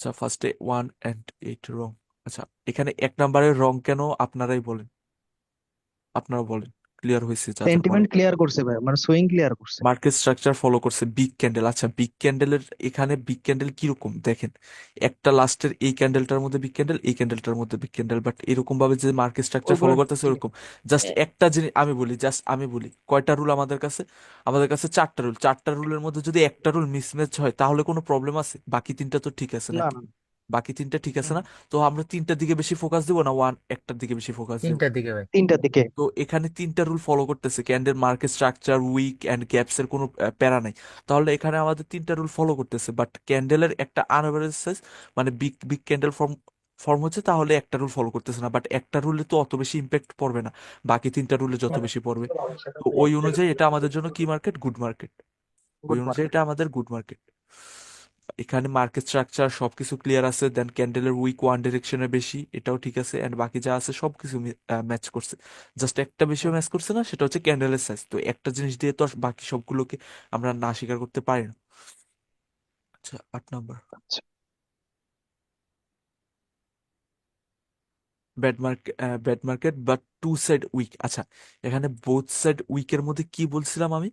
আচ্ছা, ফার্স্টে 1 and 8 রং। আচ্ছা, এখানে 1 নম্বরের রং কেন আপনারাই বলেন, আপনারা বলেন। ক্লিয়ার হয়েছে যা যা সেন্টিমেন্ট বলেন। ক্লিয়ার করছে ভাই, মানে সুইং ক্লিয়ার করছে। মার্কেট স্ট্রাকচার ফলো করছে বিগ ক্যান্ডেল। আচ্ছা, বিগ ক্যান্ডেলের এখানে বিগ ক্যান্ডেল কিরকম দেখেন, একটা লাস্টের এই ক্যান্ডেলটার মধ্যে বিগ ক্যান্ডেল, এই ক্যান্ডেলটার মধ্যে বিগ ক্যান্ডেল, বাট এরকম ভাবে যে মার্কেট স্ট্রাকচার ফলো ওইগুলো করতেছে ঠিক ওরকম। জাস্ট আছে। একটা জিনিস আমি বলি, জাস্ট আমি বলি, কয়টা রুল আমাদের কাছে? আমাদের কাছে 4টা রুল। 4টা রুলের মধ্যে যদি একটা রুল মিসম্যাচ হয় তাহলে কোনো প্রবলেম আছে? বাকি 3টা তো ঠিক আছে না নাকি? না। বাকি 3টা ঠিক আছে হুম। না? তো আমরা 3টার দিকে বেশি ফোকাস দিব না একটার দিকে বেশি ফোকাস দিব? তিনটার দিকে ভাই। তিনটার দিকে। তো এখানে 3টা রুল ফলো করতেছে, candle market structure weak and gaps এর কোনো প্যারা নাই। তাহলে এখানে আমাদের 3টা রুল ফলো করতেছে, বাট ক্যান্ডেলের একটা আনএভারেজ সাইজ, মানে big big candle form form হচ্ছে, তাহলে একটা রুল ফলো করতেছে না। বাট একটা রুলে তো অত বেশি ইম্প্যাক্ট পড়বে না, বাকি 3টা রুলে যত বেশি পড়বে। তো ওই অনুযায়ী এটা আমাদের জন্য কি মার্কেট? Good market. ওই গুড অনুযায়ী মার্কেট। এটা আমাদের গুড মার্কেট। এখানে মার্কেট স্ট্রাকচার সবকিছু ক্লিয়ার আছে, দেন ক্যান্ডেলের উইক ওয়ান ডিরেকশনে বেশি, এটাও ঠিক আছে, এন্ড বাকি যা আছে সবকিছু ম্যাচ করছে। জাস্ট একটা বেশিও ম্যাচ করছে না, সেটা হচ্ছে ক্যান্ডেলের সাইজ। তো একটা জিনিস দিয়ে তো আর বাকি সবগুলোকে আমরা না স্বীকার করতে পারি না। আচ্ছা, 8 নম্বর। আচ্ছা। Bad market but two side weak. আচ্ছা, এখানে বোথ সাইড উইকের মধ্যে কি বলছিলাম আমি?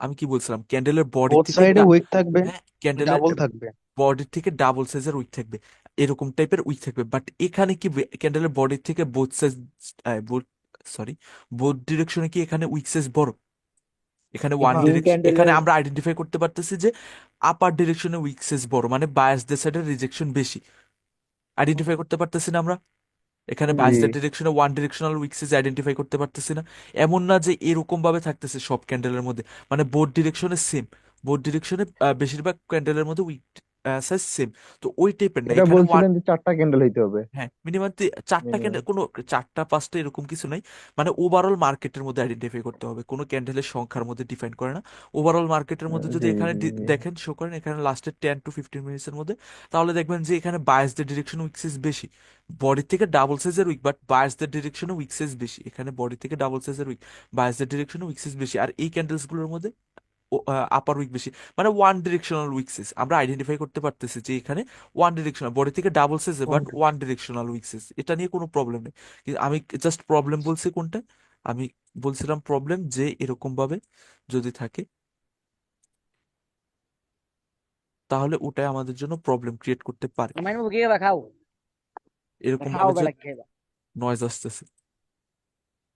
আমি কি বলছিলাম? ক্যান্ডেলের বডি বোথ থেকে সাইডে উইক থাকবে, হ্যাঁ, ক্যান্ডেলের ডাবল থাকবে। বডির থেকে ডাবল সাইজের উইক থাকবে, এরকম টাইপের উইক থাকবে। বাট এখানে কি ক্যান্ডেলের বডির থেকে বোথ সাইজ, সরি, বোথ ডিরেকশনে কি এখানে উইক সাইজ বড়? এখানে এই ওয়ান না। গ্রিন ডিরেকশন, এখানে ক্যান্ডেলের আমরা আইডেন্টিফাই করতে পারতেছি যে আপার ডিরেকশনে উইক সাইজ বড়, মানে বায়াসদের সাইডে রিজেকশন বেশি। আইডেন্টিফাই করতে পারতেছি না আমরা? এখানে জি। বায়াসদের ডিরেকশনে one directional wick size identify করতে পারতেছি না? এমন না যে এরকম ভাবে থাকতেছে সব ক্যান্ডেলের মধ্যে, মানে বোথ ডিরেকশনে সেম, বোথ ডিরেকশনে বেশিরভাগ ক্যান্ডেলের মধ্যে উইক সাইজ সেম। তো ওই টাইপের না এটা এখানে। বলছিলেন যে 4টা ক্যান্ডেল হইতে হবে হ্যাঁ, মিনিমাম 4টা মিনিমাম। ক্যান্ডেল, কোনো 4টা 5টা এরকম কিছু নাই। মানে ওভারঅল মার্কেটের মধ্যে আইডেন্টিফাই করতে হবে, কোনো ক্যান্ডেলের সংখ্যার মধ্যে ডিফাইন করে না। ওভারঅল মার্কেটের মধ্যে যদি জি এখানে জি জি। দেখেন, শো করেন এখানে লাস্টের 10 to 15 মিনিটসের মধ্যে, তাহলে দেখবেন যে এখানে বায়াসদের ডিরেকশন উইক সাইজ বেশি, বডি থেকে ডাবল সাইজের উইক, বাট বায়াসদের ডিরেকশনে উইক সাইজ বেশি। এখানে বডি থেকে ডাবল সাইজের উইক, বায়াসদের ডিরেকশনে উইক সাইজ বেশি। আর এই ক্যান্ডেলস গুলোর মধ্যে আপার উইক বেশি, মানে ওয়ান ডিরেকশনাল উইকসেস আমরা আইডেন্টিফাই করতে পারতেছি যে এখানে ওয়ান ডিরেকশনাল, বডি থেকে double size but one directional উইকসেস, এটা নিয়ে কোনো প্রবলেম নেই। কিন্তু আমি জাস্ট প্রবলেম বলছি কোনটা? আমি বলছিলাম প্রবলেম যে এরকম ভাবে যদি থাকে তাহলে ওটাই আমাদের জন্য প্রবলেম ক্রিয়েট করতে পারে। মাইনু কি খাবা খাও, এরকম খাও ভাবে যে বেটা খাইবা। নয়েজ আসতেছে,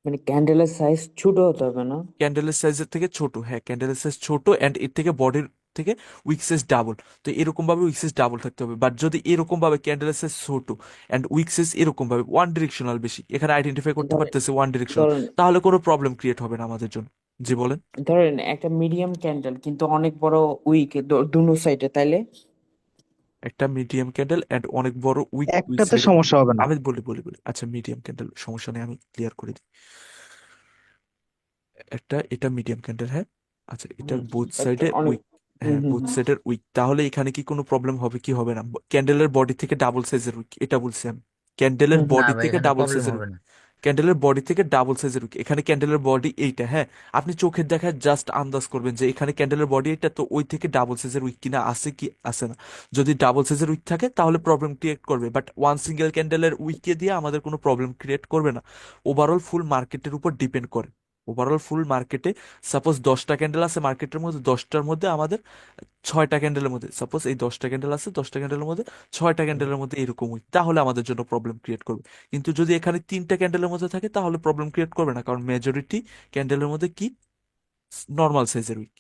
মানে ক্যান্ডেলের সাইজ ছোট হতে হবে না? ক্যান্ডেলের সাইজের থেকে ছোট, হ্যাঁ ক্যান্ডেলের সাইজ ছোট অ্যান্ড এর থেকে বডির থেকে উইক সাইজ ডাবল। তো এরকম ভাবে উইক সাইজ ডাবল থাকতে হবে। বাট যদি এরকম ভাবে ক্যান্ডেলের সাইজ ছোট অ্যান্ড উইক সাইজ এরকম ভাবে ওয়ান ডিরেকশনাল বেশি, এখানে আইডেন্টিফাই করতে ধরেন পারতেছে ওয়ান ডিরেকশনাল, ধরেন তাহলে কোনো প্রবলেম ক্রিয়েট হবে না আমাদের জন্য। জি বলেন। ধরেন একটা মিডিয়াম ক্যান্ডেল কিন্তু অনেক বড় উইক দুনো সাইডে, তাইলে? একটা মিডিয়াম ক্যান্ডেল অ্যান্ড অনেক বড় উইক উইক একটাতে সাইডে। সমস্যা হবে না। আমি বলি, আচ্ছা মিডিয়াম ক্যান্ডেল সমস্যা নেই, আমি ক্লিয়ার করে দিই। এটা মিডিয়াম ক্যান্ডেল, হ্যাঁ। আচ্ছা, এটার হুম। বোথ একটা সাইডে অনেক। উইক। হুম হ্যাঁ, হুম বোথ হুম। সাইডের উইক, তাহলে এখানে কি কোনো প্রবলেম হবে কি হবে না? ক্যান্ডেলের বডি থেকে ডাবল সাইজের উইক, এটা বলছি আমি। ক্যান্ডেলের হুম হুম। না বডি ভাই, থেকে এখানে ডাবল প্রবলেম সাইজের হবে উইক, না। ক্যান্ডেলের বডি থেকে ডাবল সাইজের উইক। এখানে ক্যান্ডেলের বডি এইটা, হ্যাঁ। আপনি চোখের দেখায় জাস্ট আন্দাজ করবেন যে এখানে ক্যান্ডেলের বডি এটা, তো ওই থেকে ডাবল সাইজের উইক কিনা আছে কি আছে না। যদি ডাবল সাইজের উইক থাকে তাহলে প্রবলেম ক্রিয়েট করবে, বাট ওয়ান সিঙ্গেল ক্যান্ডেলের উইকে দিয়ে আমাদের কোনো প্রবলেম ক্রিয়েট করবে না। ওভারঅল ফুল মার্কেটের উপর ডিপেন্ড করে। ওভারঅল ফুল মার্কেটে সাপোজ 10টা ক্যান্ডেল আছে মার্কেটের মধ্যে, 10টার মধ্যে আমাদের 6টা ক্যান্ডেলের মধ্যে, সাপোজ এই 10টা ক্যান্ডেল আছে, 10টা ক্যান্ডেলের মধ্যে 6টা ক্যান্ডেলের মধ্যে এরকম উইক, তাহলে আমাদের জন্য প্রবলেম ক্রিয়েট করবে। কিন্তু যদি এখানে 3টা ক্যান্ডেলের মধ্যে থাকে তাহলে প্রবলেম ক্রিয়েট করবে না, কারণ মেজরিটি ক্যান্ডেলের মধ্যে কি নর্মাল সাইজের উইক।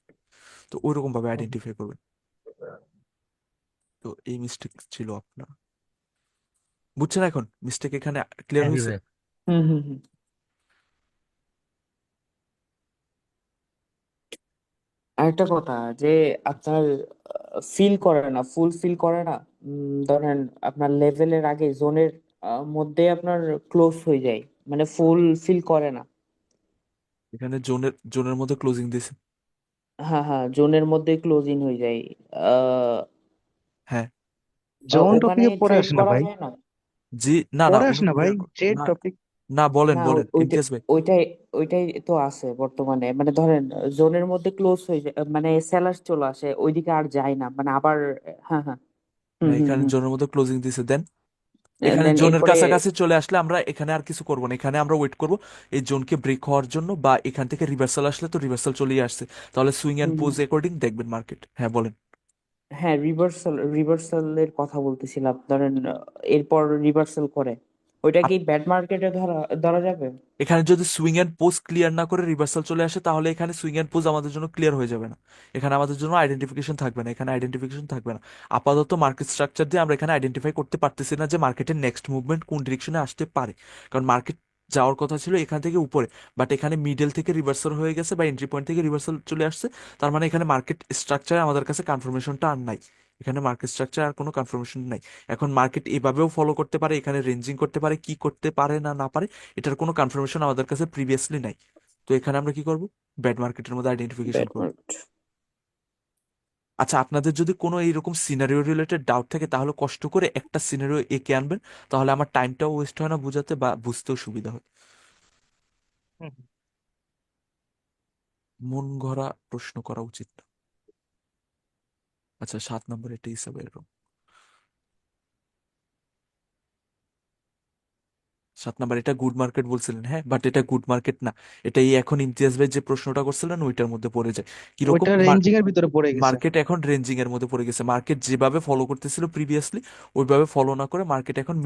তো ওইরকম ভাবে আইডেন্টিফাই করবেন। তো এই মিস্টেক ছিল আপনার, বুঝছেন এখন? মিস্টেক এখানে ক্লিয়ার হ্যাঁ জি হয়েছে? ভাই। হুম হুম হুম। আরেকটা কথা, যে আপনার ফিল করে না, ফুল ফিল করে না। ধরেন আপনার লেভেলের আগে জোনের মধ্যে আপনার ক্লোজ হয়ে যায়, মানে ফুল ফিল করে না। এখানে জোনের জোনের মধ্যে ক্লোজিং দিছে। হ্যাঁ হ্যাঁ, জোনের মধ্যে ক্লোজিং হয়ে যায়। আহ হ্যাঁ। জোন ওখানে টপিকে পরে ট্রেড আসে না করা ভাই। যায় না? জি, না না পরে আসে না অনুভব ভাই, ট্রেড না, টপিক। না বলেন না, বলেন ওইটাই ইমতিয়াজ ভাই। ওইটাই ওইটাই তো আছে বর্তমানে। মানে ধরেন জোনের মধ্যে ক্লোজ হয়ে যায়, মানে সেলার্স চলে আসে ওইদিকে আর যায় না, মানে আবার। হ্যাঁ হ্যাঁ। হুম হ্যাঁ, হুম এখানে হুম। জোনের মধ্যে ক্লোজিং দিছে, দেন এখানে দেন জোনের এরপরে, কাছাকাছি চলে আসলে আমরা এখানে আর কিছু করবো না, এখানে আমরা ওয়েট করব এই জোনকে ব্রেক হওয়ার জন্য, বা এখান থেকে রিভার্সাল আসলে তো রিভার্সাল চলেই আসছে, তাহলে swing and hmm pose hmm. According দেখবেন মার্কেট। হ্যাঁ বলেন। হ্যাঁ, রিভার্সালের কথা বলতেছিলাম। ধরেন এরপর রিভার্সাল করে, ওইটা কি ব্যাড মার্কেটে ধরা ধরা যাবে? এখানে যদি সুইং এন্ড পোজ ক্লিয়ার না করে রিভার্সাল চলে আসে, তাহলে এখানে সুইং এন্ড পোজ আমাদের জন্য ক্লিয়ার হয়ে যাবে না, এখানে আমাদের জন্য আইডেন্টিফিকেশন থাকবে না, এখানে আইডেন্টিফিকেশন থাকবে না। আপাতত মার্কেট স্ট্রাকচার দিয়ে আমরা এখানে আইডেন্টিফাই করতে পারতেছি না যে মার্কেটের নেক্সট মুভমেন্ট কোন ডিরেকশনে আসতে পারে, কারণ মার্কেট যাওয়ার কথা ছিল এখান থেকে উপরে, বাট এখানে মিডল থেকে রিভার্সাল হয়ে গেছে বা এন্ট্রি পয়েন্ট থেকে রিভার্সাল চলে আসছে। তার মানে এখানে মার্কেট স্ট্রাকচারে আমাদের কাছে কনফার্মেশনটা আর নাই, এখানে মার্কেট স্ট্রাকচার আর কোনো কনফার্মেশন নাই। এখন মার্কেট এভাবেও ফলো করতে পারে, এখানে রেঞ্জিং করতে পারে, কি করতে পারে না না পারে এটার কোনো কনফার্মেশন আমাদের কাছে প্রিভিয়াসলি নাই। তো এখানে আমরা কি করব, ব্যাড মার্কেটের মধ্যে আইডেন্টিফিকেশন ব্যাড করব। মার্কেট। আচ্ছা, আপনাদের যদি কোনো এইরকম সিনারিও রিলেটেড ডাউট থাকে তাহলে কষ্ট করে একটা সিনারিও এঁকে আনবেন, তাহলে আমার টাইমটাও ওয়েস্ট হয় না বোঝাতে, বা বুঝতেও সুবিধা হয়। হুম। মন গড়া প্রশ্ন করা উচিত না। আচ্ছা, 7 নম্বর এটা হিসাবে এরকম। 7 নম্বর এটা গুড মার্কেট বলছিলেন, হ্যাঁ, বাট এটা গুড মার্কেট না। এটা এই এখন ইমতিয়াজ ভাই যে প্রশ্নটা করছিলেন ওইটার মধ্যে পড়ে যায়। কিরকম, ওইটা রেঞ্জিং এর ভিতরে পড়ে গেছে। মার্কেট এখন রেঞ্জিং এর মধ্যে পড়ে গেছে, মার্কেট যেভাবে ফলো করতেছিল প্রিভিয়াসলি ওইভাবে ফলো না করে মার্কেট এখন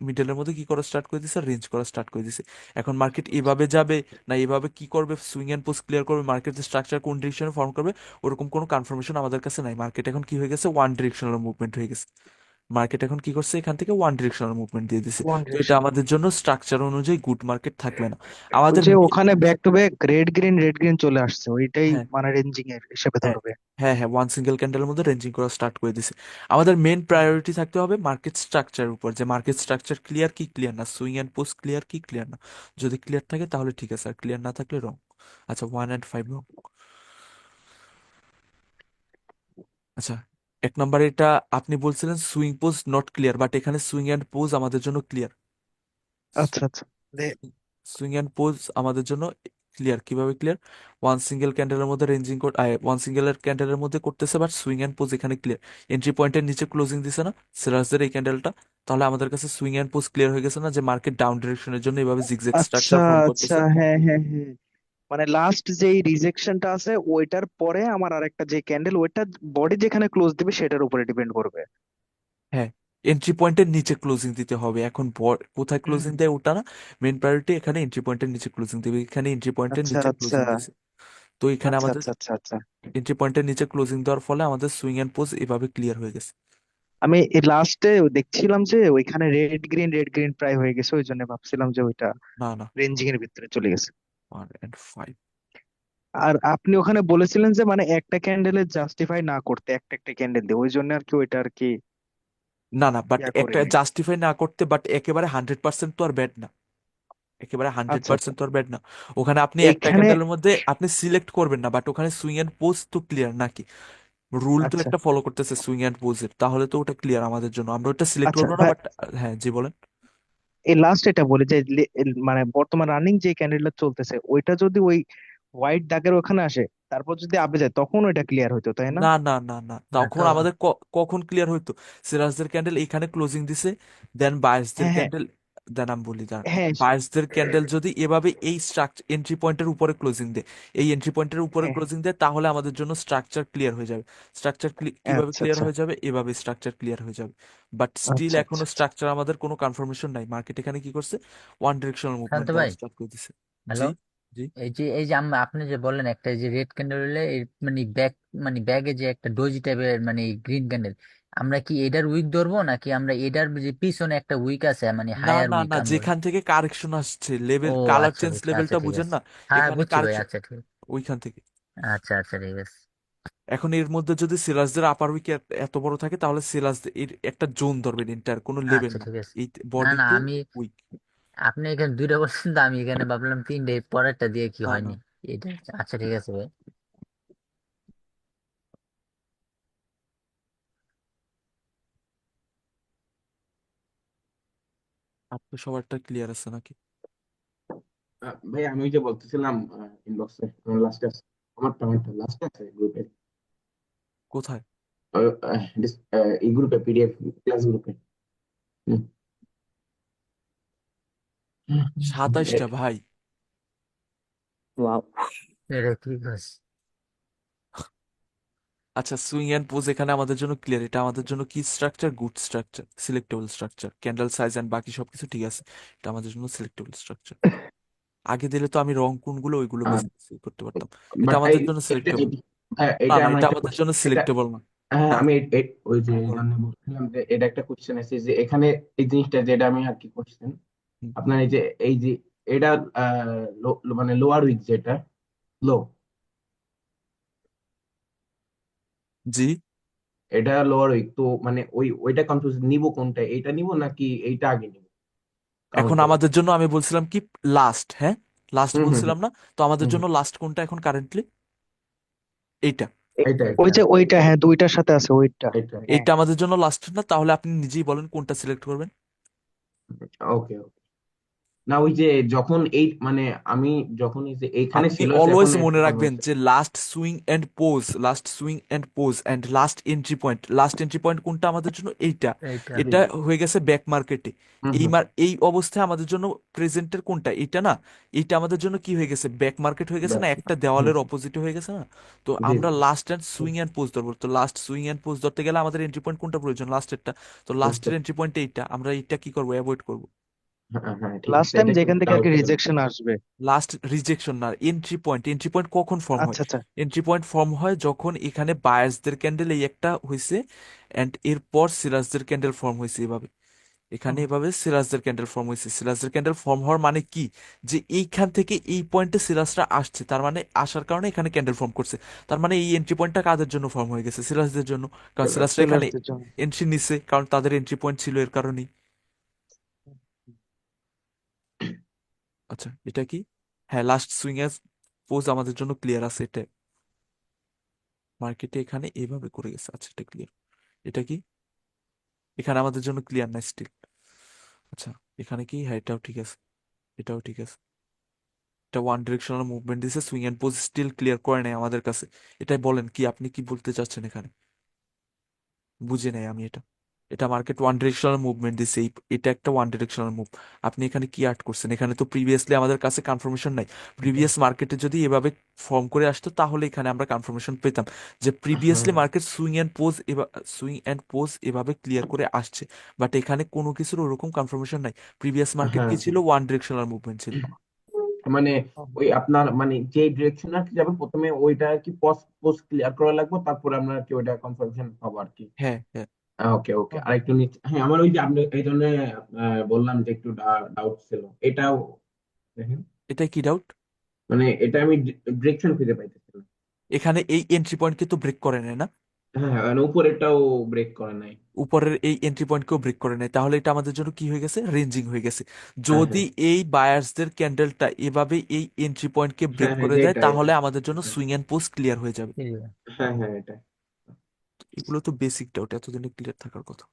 মিডলের মধ্যে কি করা স্টার্ট করে দিছে, রেঞ্জ করা স্টার্ট করে দিছে। এখন মার্কেট এভাবে যাবে না এভাবে কি করবে, সুইং এন্ড পোস্ট ক্লিয়ার করবে, মার্কেটের স্ট্রাকচার কোন ডিরেকশনে ফর্ম করবে, ওরকম কোনো কনফার্মেশন আমাদের কাছে নাই। মার্কেট এখন কি হয়ে গেছে, ওয়ান ডিরেকশনাল মুভমেন্ট হয়ে গেছে। মার্কেট এখন কি করছে, এখান থেকে ওয়ান ডিরেকশনাল মুভমেন্ট দিয়ে দিছে। ওয়ান তো এটা ডিরেকশন। আমাদের জন্য স্ট্রাকচার অনুযায়ী গুড মার্কেট থাকবে না ওই আমাদের যে ওখানে back to back red green চলে আসছে, ওইটাই হ্যাঁ মানে রেঞ্জিং এর হিসেবে হ্যাঁ ধরবে। হ্যাঁ হ্যাঁ, ওয়ান সিঙ্গেল ক্যান্ডেলের মধ্যে রেঞ্জিং করা স্টার্ট করে দিছে। আমাদের মেন প্রায়োরিটি থাকতে হবে মার্কেট স্ট্রাকচারের উপর, যে মার্কেট স্ট্রাকচার ক্লিয়ার কি ক্লিয়ার না, সুইং অ্যান্ড পোস্ট ক্লিয়ার কি ক্লিয়ার না। যদি ক্লিয়ার থাকে তাহলে ঠিক আছে, আর ক্লিয়ার না থাকলে রং। আচ্ছা, 1 and 5 রং। আচ্ছা, 1 নম্বরে এটা আপনি বলছিলেন swing pose not clear, but এখানে সুইং অ্যান্ড পোজ আমাদের জন্য ক্লিয়ার। আচ্ছা আচ্ছা। সুইং অ্যান্ড পোজ আমাদের জন্য ক্লিয়ার, কিভাবে ক্লিয়ার, ওয়ান সিঙ্গেল ক্যান্ডেলের মধ্যে রেঞ্জিং ওয়ান সিঙ্গেলের ক্যান্ডেলের মধ্যে করতেছে, বাট সুইং অ্যান্ড পোজ এখানে ক্লিয়ার। এন্ট্রি পয়েন্টের নিচে ক্লোজিং দিছে না সেলার্সদের এই ক্যান্ডেলটা, তাহলে আমাদের কাছে সুইং অ্যান্ড পোজ ক্লিয়ার হয়ে গেছে না, যে মার্কেট ডাউন ডিরেকশনের জন্য এভাবে জিগজ্যাগ আচ্ছা স্ট্রাকচার ফর্ম আচ্ছা, করতেছে। হ্যাঁ হ্যাঁ হ্যাঁ। মানে লাস্ট যেই রিজেকশনটা আছে ওইটার পরে আমার আরেকটা যে ক্যান্ডেল, ওইটা বডি যেখানে ক্লোজ দিবে সেটার উপরে ডিপেন্ড করবে। হ্যাঁ, এন্ট্রি পয়েন্টের নিচে ক্লোজিং দিতে হবে। এখন কোথায় হুম। ক্লোজিং দেয় ওটা না, মেন প্রায়োরিটি এখানে এন্ট্রি পয়েন্টের নিচে ক্লোজিং দিবে, এখানে এন্ট্রি পয়েন্টের আচ্ছা নিচে আচ্ছা ক্লোজিং দিছে। তো এখানে আচ্ছা আমাদের আচ্ছা আচ্ছা আচ্ছা। এন্ট্রি পয়েন্টের নিচে ক্লোজিং দেওয়ার ফলে আমাদের সুইং অ্যান্ড পোজ এভাবে ক্লিয়ার হয়ে গেছে। আমি এই লাস্টে দেখছিলাম যে ওইখানে রেড গ্রিন প্রায় হয়ে গেছে, ওই জন্য ভাবছিলাম যে ওইটা না না, রেঞ্জিং এর ভিতরে চলে গেছে। 1 and 5। আর আপনি ওখানে বলেছিলেন যে মানে একটা ক্যান্ডেলে জাস্টিফাই না করতে একটা একটা ক্যান্ডেল দিয়ে, ওই জন্য আর কি ওইটা আর কি না না, বাট ইয়া একটা করিনি। জাস্টিফাই না করতে, বাট একেবারে 100% তো আর ব্যাড না, একেবারে হান্ড্রেড আচ্ছা আচ্ছা। পার্সেন্ট তো আর ব্যাড না। ওখানে আপনি একটা এইখানে ক্যান্ডেলের মধ্যে আপনি সিলেক্ট করবেন না, বাট ওখানে সুইং অ্যান্ড পোজ তো ক্লিয়ার নাকি, রুল তো আচ্ছা একটা ফলো করতেছে সুইং অ্যান্ড পোজের, তাহলে তো ওটা ক্লিয়ার আমাদের জন্য, আমরা ওটা সিলেক্ট আচ্ছা করবো না, ভাই, বাট হ্যাঁ জি বলেন। এই লাস্ট এটা বলি যে মানে বর্তমান রানিং যে ক্যান্ডেলটা চলতেছে ওইটা যদি ওই হোয়াইট দাগের ওখানে আসে, তারপর যদি আপে যায় তখন ওইটা ক্লিয়ার হইতো, তাই না? না না না না, না তখন তো। আমাদের কখন ক্লিয়ার হইতো, সিরাজদের ক্যান্ডেল এখানে ক্লোজিং দিছে, দেন বায়ার্সদের হ্যাঁ হ্যাঁ ক্যান্ডেল, দেন আমি বলি দাঁড়ান, হ্যাঁ বায়ার্সদের ক্যান্ডেল যদি এভাবে এই স্ট্রাকচার এন্ট্রি পয়েন্টের উপরে ক্লোজিং দেয়, এই এন্ট্রি পয়েন্টের উপরে হ্যাঁ। ক্লোজিং দেয়, তাহলে আমাদের জন্য স্ট্রাকচার ক্লিয়ার হয়ে যাবে। স্ট্রাকচার কিভাবে আচ্ছা ক্লিয়ার আচ্ছা হয়ে যাবে, এভাবে স্ট্রাকচার ক্লিয়ার হয়ে যাবে। বাট স্টিল আচ্ছা এখনো আচ্ছা আচ্ছা। স্ট্রাকচার আমাদের কোনো কনফার্মেশন নাই, মার্কেট এখানে কি করছে, ওয়ান ডিরেকশনাল শান্ত মুভমেন্ট দেওয়া ভাই, স্টার্ট করে দিছে। হ্যালো। জি জি। এই যে আপনি যে বললেন একটা, এই যে রেড ক্যান্ডেল হলে মানে ব্যাগ, মানে ব্যাগে যে একটা ডোজি টাইপের মানে গ্রিন ক্যান্ডেল, আমরা কি এটার উইক ধরবো নাকি আমরা এটার যে পিছনে একটা উইক আছে মানে না হায়ার না উইক না, আমরা? যেখান থেকে কারেকশন আসছে ও লেভেল, কালার আচ্ছা চেঞ্জ বুঝছি, আচ্ছা লেভেলটা ঠিক বুঝেন আছে। না, হ্যাঁ এখানে বুঝছি ভাই, কারেকশন আচ্ছা ঠিক। ওইখান থেকে। আচ্ছা আচ্ছা ঠিক আছে। এখন এর মধ্যে যদি সিলার্সদের আপার উইক এত বড় থাকে তাহলে সিলার্স এর একটা জোন ধরবেন, এন্টার কোনো লেভেল আচ্ছা না, ঠিক আছে। এই না বডি না, টু আমি, উইক। আপনি এখানে দুইটা বলছেন তো আমি এখানে ভাবলাম তিনটে, পরেরটা দিয়ে কি না হয়নি। না, এটা আচ্ছা ঠিক আছে ভাই। আপনি সবারটা ক্লিয়ার আছে নাকি? ভাই আমি ওই যে বলতেছিলাম ইনবক্সে লাস্টে আছে, আমারটা লাস্টে আছে গ্রুপে। কোথায়? এই গ্রুপে, পিডিএফ ক্লাস গ্রুপে। 27টা ভাই। ওয়াও। এটা কি করছে? আচ্ছা, সুইং এন্ড পোজ এখানে আমাদের জন্য ক্লিয়ার। এটা আমাদের জন্য কি structure? Good structure, selectable structure. Candle size and বাকি সবকিছু ঠিক আছে, এটা আমাদের জন্য সিলেক্টেবল স্ট্রাকচার। আগে দিলে তো আমি রং কোনগুলো ওইগুলো বেছে বেছে করতে পারতাম। এটা বাট আমাদের জন্য এটা সিলেক্টেবল যেটি, হ্যাঁ না, এটা না, আমার এটা একটা আমাদের কোশ্চেন, জন্য এটা সিলেক্টেবল না। হ্যাঁ হ্যাঁ, আমি ওই যে হ্যাঁ, এই বলো। জন্য বলছিলাম যে এটা একটা কোশ্চেন আছে যে এখানে এই জিনিসটা যেটা আমি আর কি কোশ্চেন হুম। আপনার এই যে এটা মানে লোয়ার উইক যেটা লো, জি, এটা লোয়ার উইক তো মানে ওইটা কনফিউজ নিব কোনটা, এইটা নিব নাকি এইটা আগে নিব কাউন্ট এখন করে? আমাদের জন্য আমি বলছিলাম কি লাস্ট, হ্যাঁ লাস্ট হুম হুম বলছিলাম না? তো আমাদের হুম জন্য হুম। লাস্ট কোনটা এখন কারেন্টলি? এইটা। এইটা ওই এটা যে ওইটা, হ্যাঁ দুইটার সাথে আছে ওইটা। এটা হ্যাঁ, এইটা আমাদের জন্য লাস্ট না? তাহলে আপনি নিজেই বলেন কোনটা সিলেক্ট করবেন। ওকে। না ওই যে যখন এই মানে আমি যখন এই যে এইখানে আপনি ছিল এখন অলওয়েজ একটু মনে রাখবেন কনভার্সন। যে last swing and pose, last swing and pose and last entry point. Last entry point কোনটা আমাদের জন্য? এইটা। এইটা। এটা হয়ে গেছে ব্যাক মার্কেটে। হুম এই হুম এই অবস্থায় আমাদের জন্য প্রেজেন্টের কোনটা? এইটা না? এইটা আমাদের জন্য কি হয়ে গেছে? ব্যাক মার্কেট হয়ে গেছে ব্যাস। না? একটা হুম দেওয়ালের অপোজিটে হয়ে গেছে না? তো জি আমরা জি। Last and swing and pose ধরবো। তো লাস্ট সুইং এন্ড পোজ ধরতে গেলে আমাদের এন্ট্রি পয়েন্ট কোনটা প্রয়োজন? লাস্টেরটা। তো লাস্টের এন্ট্রি পয়েন্ট এইটা, আমরা এইটা কি করবো? অ্যাভয়েড করবো। হ্যাঁ হ্যাঁ ঠিক লাস্ট আছে, টাইম এটা একটু যেখান থেকে আর ডাউট কি ছিল। রিজেকশন আসবে। লাস্ট রিজেকশন না, এন্ট্রি পয়েন্ট। এন্ট্রি পয়েন্ট কখন ফর্ম হয়? আচ্ছা আচ্ছা। এন্ট্রি পয়েন্ট ফর্ম হয় যখন এখানে বায়ার্সদের ক্যান্ডেল এই একটা হয়েছে এন্ড এরপর সিরাজদের ক্যান্ডেল ফর্ম হয়েছে এভাবে। এখানে এভাবে সিরাজদের ক্যান্ডেল ফর্ম হয়েছে। সিরাজদের ক্যান্ডেল ফর্ম হওয়ার মানে কি? যে এইখান থেকে এই পয়েন্টে সিরাজরা আসছে, তার মানে আসার কারণে এখানে ক্যান্ডেল ফর্ম করছে। তার মানে এই এন্ট্রি পয়েন্টটা কাদের জন্য ফর্ম হয়ে গেছে? সিরাজদের জন্য। কারণ সিরাজরা এখানে সেলার্সদের জন্য। এন্ট্রি নিছে, কারণ তাদের এন্ট্রি পয়েন্ট ছিল এর কারণেই। আচ্ছা, এটা কি? হ্যাঁ, লাস্ট সুইং এর পোজ আমাদের জন্য ক্লিয়ার আছে। এটা মার্কেটে এখানে এভাবে করে গেছে। আচ্ছা, এটা ক্লিয়ার। এটা কি? এখানে আমাদের জন্য ক্লিয়ার না স্টিল। আচ্ছা, এখানে কি? হ্যাঁ, এটাও ঠিক আছে, এটাও ঠিক আছে। এটা ওয়ান ডিরেকশনাল মুভমেন্ট দিছে, swing and pose still clear করে নাই আমাদের কাছে। এটাই বলেন কি, আপনি কি বলতে চাচ্ছেন এখানে? বুঝে নাই আমি এটা। এটা মার্কেট ওয়ান ডিরেকশনাল মুভমেন্ট দিছে, এটা একটা ওয়ান ডিরেকশনাল মুভ। আপনি এখানে কি আর্ট করছেন? এখানে তো প্রিভিয়াসলি আমাদের কাছে কনফার্মেশন নাই। প্রিভিয়াস মার্কেটে যদি এভাবে ফর্ম করে আসতো তাহলে এখানে আমরা কনফার্মেশন পেতাম যে প্রিভিয়াসলি হ্যাঁ মার্কেট সুইং এন্ড পোজ এভাবে ক্লিয়ার করে আসছে। বাট এখানে কোনো কিছুর ওরকম কনফার্মেশন নাই। প্রিভিয়াস মার্কেট হ্যাঁ কি ছিল? হ্যাঁ। ওয়ান ডিরেকশনাল মুভমেন্ট ছিল। মানে ওই আপনার মানে যে ডিরেকশন আর কি যাবে প্রথমে ওইটা আর কি পোস্ট পোস্ট ক্লিয়ার করা লাগবে, তারপরে আমরা আর কি ওইটা কনফার্মেশন পাবো আর কি। হ্যাঁ, হ্যাঁ। ওকে ওকে, আর একটু নিচে, হ্যাঁ আমার ওই যে আপনি এই জন্য বললাম যে একটু ডাউট ছিল এটাও দেখেন। এটাই কি ডাউট? মানে এটা আমি ডিরেকশন খুঁজে পাইতেছি না। এখানে এই এন্ট্রি পয়েন্টকে তো ব্রেক করে নেয় না? হ্যাঁ হ্যাঁ, মানে উপরেরটাও ব্রেক করে নাই। উপরের এই এন্ট্রি পয়েন্টকেও ব্রেক করে নেয়, তাহলে এটা আমাদের জন্য কি হয়ে গেছে? রেঞ্জিং হয়ে গেছে। হ্যাঁ যদি হ্যাঁ এই বায়ার্সদের ক্যান্ডেলটা এভাবে এই এন্ট্রি পয়েন্টকে ব্রেক হ্যাঁ হ্যাঁ, করে দেয় এটা তাহলে এটা আমাদের জন্য হ্যাঁ সুইং এন্ড পোস্ট ক্লিয়ার হয়ে যাবে। হ্যাঁ হ্যাঁ এটা। এগুলো তো বেসিক ডাউট, এতদিনে ক্লিয়ার থাকার কথা।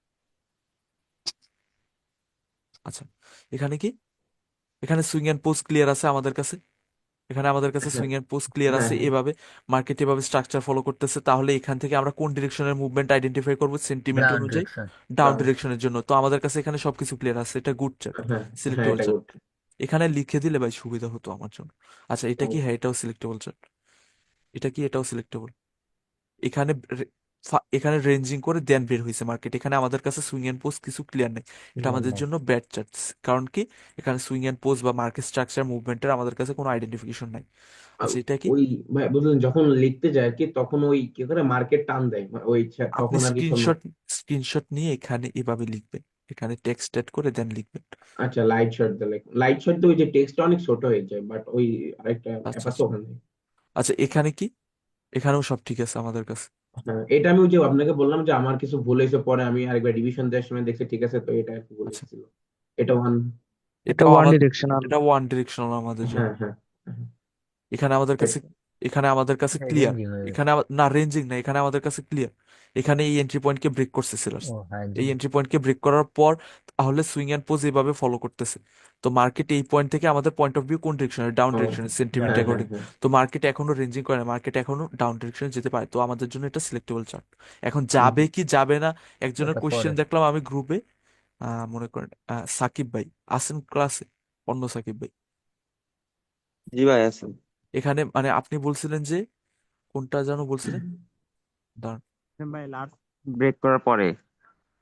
আচ্ছা, এখানে কি? এখানে সুইং এন্ড পোস্ট ক্লিয়ার আছে আমাদের কাছে। এখানে আমাদের কাছে হ্যাঁ সুইং এন্ড পোস্ট ক্লিয়ার হ্যাঁ আছে হ্যাঁ এভাবে। মার্কেট এভাবে স্ট্রাকচার ফলো করতেছে, তাহলে এখান থেকে আমরা কোন ডিরেকশনের মুভমেন্ট আইডেন্টিফাই করবো সেন্টিমেন্ট ডাউন অনুযায়ী? ডিরেকশন। Down down. ডিরেকশনের জন্য। তো আমাদের কাছে এখানে সবকিছু ক্লিয়ার আছে, এটা গুড চার্ট, হ্যাঁ হ্যাঁ সিলেক্টেবল এটা চার্ট। গুড। এখানে লিখে দিলে ভাই সুবিধা হতো আমার জন্য। আচ্ছা, এটা কি? হ্যাঁ, এটাও সিলেক্টেবল চার্ট। এটা কি? এটাও সিলেক্টেবল। এখানে এখানে রেঞ্জিং করে দেন বের হয়েছে মার্কেট। এখানে আমাদের কাছে সুইং এন্ড পোজ কিছু ক্লিয়ার নেই। এটা আমাদের জন্য ব্যাড চার্ট। কারণ কি? এখানে সুইং এন্ড পোজ বা মার্কেট স্ট্রাকচার মুভমেন্টের আমাদের কাছে কোনো আইডেন্টিফিকেশন নাই। আচ্ছা, এটা কি? ওই বুঝলেন যখন লিখতে যায় আর কি তখন ওই কি করে মার্কেট টান দেয় ওই আপনি তখন আর কি শূন্য। স্ক্রিনশট নিয়ে এখানে এভাবে লিখবেন, এখানে টেক্সট এড করে দেন লিখবেন। আচ্ছা লাইট শর্ট দিলে, লাইট শর্ট দিয়ে ওই যে টেক্সটটা অনেক ছোট হয়ে যায়, বাট ওই আরেকটা আচ্ছা, অ্যাপ আছে আচ্ছা। ওখানে। আচ্ছা, এখানে কি? এখানেও সব ঠিক আছে আমাদের কাছে। হ্যাঁ এটা আমি ওই যে আপনাকে বললাম যে আমার কিছু ভুল হয়েছে, পরে আমি আরেকবার রিভিশন দেওয়ার সময় দেখছি ঠিক আছে, তো এটা আর কি ভুল আচ্ছা, হয়েছিল। এটা ওয়ান। এটা এটাও ওয়ান আমাদের, ডিরেকশনাল। এটা ওয়ান ডিরেকশনাল আমাদের জন্য। হ্যাঁ হ্যাঁ হ্যাঁ এখানে আমাদের কাছে এখানে আমাদের কাছে ক্লিয়ার, রেঞ্জিং হয়ে গেছে। এখানে না রেঞ্জিং না, এখানে আমাদের কাছে ক্লিয়ার। এখানে এই এন্ট্রি পয়েন্টকে ব্রেক করছে সেলার্স, ও হ্যাঁ জি। এই এন্ট্রি পয়েন্টকে ব্রেক করার পর তাহলে সুইং অ্যান্ড পোজ এভাবে ফলো করতেছে। তো মার্কেট এই পয়েন্ট থেকে আমাদের পয়েন্ট অফ ভিউ কোন ডিরেকশনে, ডাউন ও, ডিরেকশনে, সেন্টিমেন্ট ডাউন হ্যাঁ হ্যাঁ অ্যাকর্ডিং। হ্যাঁ। তো মার্কেট এখনো রেঞ্জিং করে না, মার্কেট এখনো ডাউন ডিরেকশনে যেতে পারে। তো আমাদের জন্য এটা সিলেক্টেবল চার্ট। এখন হুম, যাবে কি যাবে না, একজনের ওটা কোশ্চেন পরে। দেখলাম আমি গ্রুপে, মনে করেন সাকিব ভাই আছেন ক্লাসে, অন্য সাকিব ভাই। জি ভাই আছেন। এখানে মানে আপনি বলছিলেন যে কোনটা যেন বলছিলেন, দাঁড়ান। ভাই লাস্ট ব্রেক করার পরে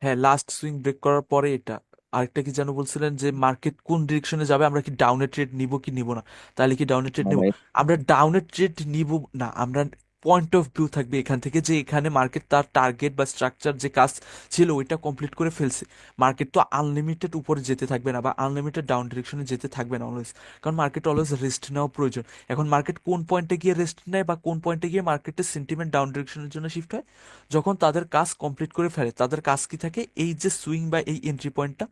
হ্যাঁ, লাস্ট সুইং ব্রেক করার পরে এটা। আরেকটা কি যেন বলছিলেন যে মার্কেট কোন ডিরেকশনে যাবে, আমরা কি ডাউনের ট্রেড নিব কি নিব না, তাহলে কি ডাউনের ট্রেড হ্যাঁ নিব? ভাই। আমরা ডাউনের ট্রেড নিব না, আমরা পয়েন্ট অফ ভিউ থাকবে এখান থেকে যে এখানে মার্কেট তার টার্গেট বা স্ট্রাকচার যে কাজ ছিল ওইটা কমপ্লিট করে ফেলছে। মার্কেট তো আনলিমিটেড উপরে যেতে থাকবে না বা আনলিমিটেড ডাউন ডিরেকশনে যেতে থাকবে না অলওয়েজ, কারণ মার্কেট অলওয়েজ রেস্ট নেওয়া প্রয়োজন। এখন মার্কেট কোন পয়েন্টে গিয়ে রেস্ট নেয় বা কোন পয়েন্টে গিয়ে মার্কেটের সেন্টিমেন্ট ডাউন ডিরেকশনের জন্য শিফট হয়, যখন তাদের কাজ কমপ্লিট করে ফেলে। তাদের কাজ কি থাকে, এই যে সুইং বা এই এন্ট্রি পয়েন্টটা,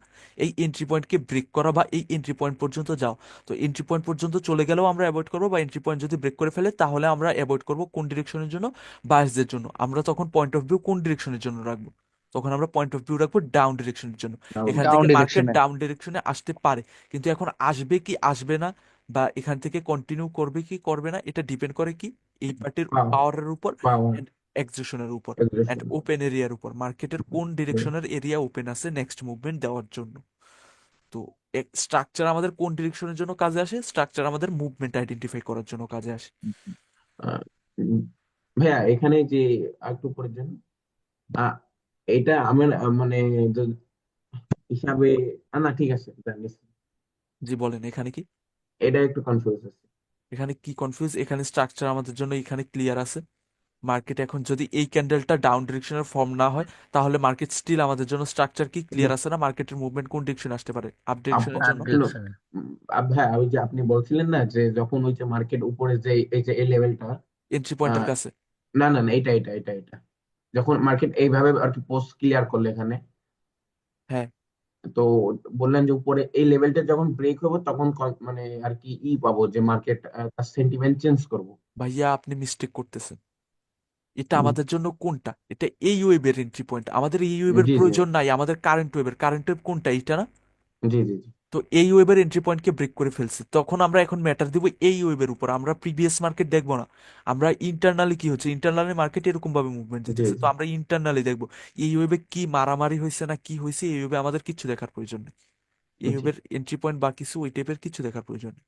এই এন্ট্রি পয়েন্টকে ব্রেক করা বা এই এন্ট্রি পয়েন্ট পর্যন্ত যাও। তো এন্ট্রি পয়েন্ট পর্যন্ত চলে গেলেও আমরা অ্যাভয়েড করবো, বা এন্ট্রি পয়েন্ট যদি ব্রেক করে ফেলে তাহলে আমরা অ্যাভয়েড করবো কোন ডিরেকশনের জন্য, বায়াসদের জন্য। আমরা তখন পয়েন্ট অফ ভিউ কোন ডিরেকশনের জন্য রাখবো, তখন আমরা পয়েন্ট অফ ভিউ রাখবো ডাউন ডিরেকশনের জন্য। ডাউন। এখান ডাউন থেকে মার্কেট ডিরেকশনে। ডাউন ডিরেকশনে আসতে পারে, কিন্তু এখন আসবে কি আসবে না, বা এখান থেকে কন্টিনিউ করবে কি করবে না, এটা ডিপেন্ড করে কি এই পার্টির পাওয়ারের উপর পাওয়ার এন্ড এক্সিকিউশনের উপর অ্যান্ড এগ্রেশন। ওপেন এরিয়ার উপর, মার্কেটের কোন ডিরেকশনের এরিয়া ওপেন আছে নেক্সট মুভমেন্ট দেওয়ার জন্য। তো স্ট্রাকচার আমাদের কোন ডিরেকশনের জন্য কাজে আসে, স্ট্রাকচার আমাদের মুভমেন্ট আইডেন্টিফাই করার জন্য কাজে আসে। ভাইয়া এখানে যে একটু পরে যান, আহ, এটা আমার মানে হিসাবে, না ঠিক আছে জানি। জি বলেন এখানে কি, এটা একটু কনফিউজ আছে। এখানে কি কনফিউজ, এখানে স্ট্রাকচার আমাদের জন্য এখানে ক্লিয়ার আছে। মার্কেট এখন যদি এই ক্যান্ডেলটা ডাউন ডিরেকশনের ফর্ম না হয়, তাহলে মার্কেট স্টিল আমাদের জন্য স্ট্রাকচার কি ক্লিয়ার আছে না, মার্কেটের মুভমেন্ট কোন ডিরেকশনে আসতে পারে, আপ ডিরেকশনের আপ জন্য। শুনো, ডিরেকশনে। ভাইয়া ওই যে আপনি বলছিলেন না যে যখন ওই যে মার্কেট উপরে যে এই যে এই লেভেলটা, এন্ট্রি পয়েন্টের কাছে। না না না, এটা যখন মার্কেট এইভাবে আর কি পোস্ট ক্লিয়ার করলো এখানে, হ্যাঁ তো বললেন যে উপরে এই লেভেলটা যখন ব্রেক হবে তখন মানে আর কি পাবো যে মার্কেট তার সেন্টিমেন্ট চেঞ্জ করবো। ভাইয়া আপনি মিস্টেক করতেছেন। এটা হুম, আমাদের জন্য কোনটা, এটা এই ওয়েবের এন্ট্রি পয়েন্ট, আমাদের এই ওয়েবের জি জি প্রয়োজন নাই, আমাদের কারেন্ট ওয়েবের, কারেন্ট ওয়েব কোনটা, এইটা না? জি জি জি তো এই ওয়েবের এন্ট্রি পয়েন্টকে ব্রেক করে ফেলছে, তখন আমরা এখন ম্যাটার দিব এই ওয়েবের উপর, আমরা প্রিভিয়াস মার্কেট দেখবো না। আমরা ইন্টারনালি কি হচ্ছে, ইন্টারনালি মার্কেট এরকম ভাবে মুভমেন্ট জি দিতেছে, তো জি আমরা ইন্টারনালি দেখবো এই ওয়েবে কি মারামারি হয়েছে না কি হয়েছে, এই ওয়েবে আমাদের কিছু দেখার প্রয়োজন নেই। এই জি। ওয়েবের এন্ট্রি পয়েন্ট বা কিছু ওই টাইপের কিছু দেখার প্রয়োজন নেই।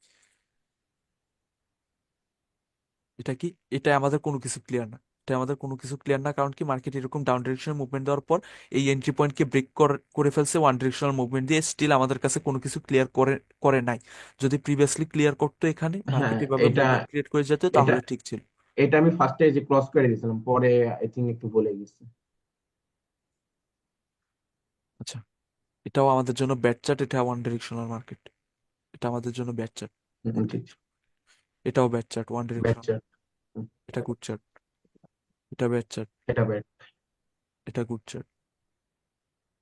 এটা কি, এটা আমাদের কোনো কিছু ক্লিয়ার না, এটা আমাদের কোনো কিছু ক্লিয়ার না, কারণ কি মার্কেট এরকম ডাউন ডিরেকশনাল মুভমেন্ট দেওয়ার পর এই এন্ট্রি পয়েন্টকে ব্রেক করে ফেলছে ওয়ান ডিরেকশনাল মুভমেন্ট দিয়ে, স্টিল আমাদের কাছে কোনো কিছু ক্লিয়ার করে করে নাই। যদি প্রিভিয়াসলি ক্লিয়ার করতো এখানে হ্যাঁ মার্কেট এভাবে এটা মুভমেন্ট ক্রিয়েট করে যেত এটা তাহলে ঠিক ছিল। এটা আমি ফার্স্টে যে ক্রস করে দিয়েছিলাম, পরে আই থিঙ্ক একটু বলে গেছি। আচ্ছা, এটাও আমাদের জন্য ব্যাড চার্ট, এটা ওয়ান ডিরেকশনাল মার্কেট, এটা আমাদের জন্য ব্যাড চার্ট। ঠিক। এটাও ব্যাড চার্ট ওয়ান ডিরেকশনাল, ব্যাচার। এটা গুড চার্ট, এটা ব্যাড চার্ট, এটা ব্যাট। এটা গুড চার্ট,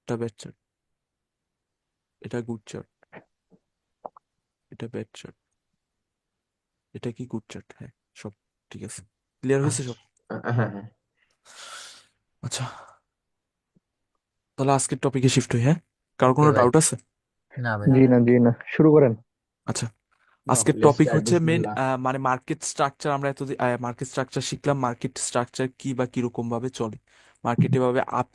এটা ব্যাড চার্ট, এটা গুড চার্ট, এটা ব্যাড চার্ট, এটা কি গুড চার্ট, হ্যাঁ সব ঠিক আছে, ক্লিয়ার হয়েছে সব। হ্যাঁ হ্যাঁ। আচ্ছা, তাহলে আজকের টপিকে শিফট হই, হ্যাঁ? কারো ওকে কোনো ভাই। ডাউট আছে? না ভাই। জি না, জি না, শুরু করেন। আচ্ছা, No, আজকের let's টপিক start. হচ্ছে মেন, Bismillah. মানে মার্কেট স্ট্রাকচার। আমরা এতদিন মার্কেট স্ট্রাকচার শিখলাম, মার্কেট স্ট্রাকচার কি বা কিরকম ভাবে চলে মার্কেট, এভাবে আপ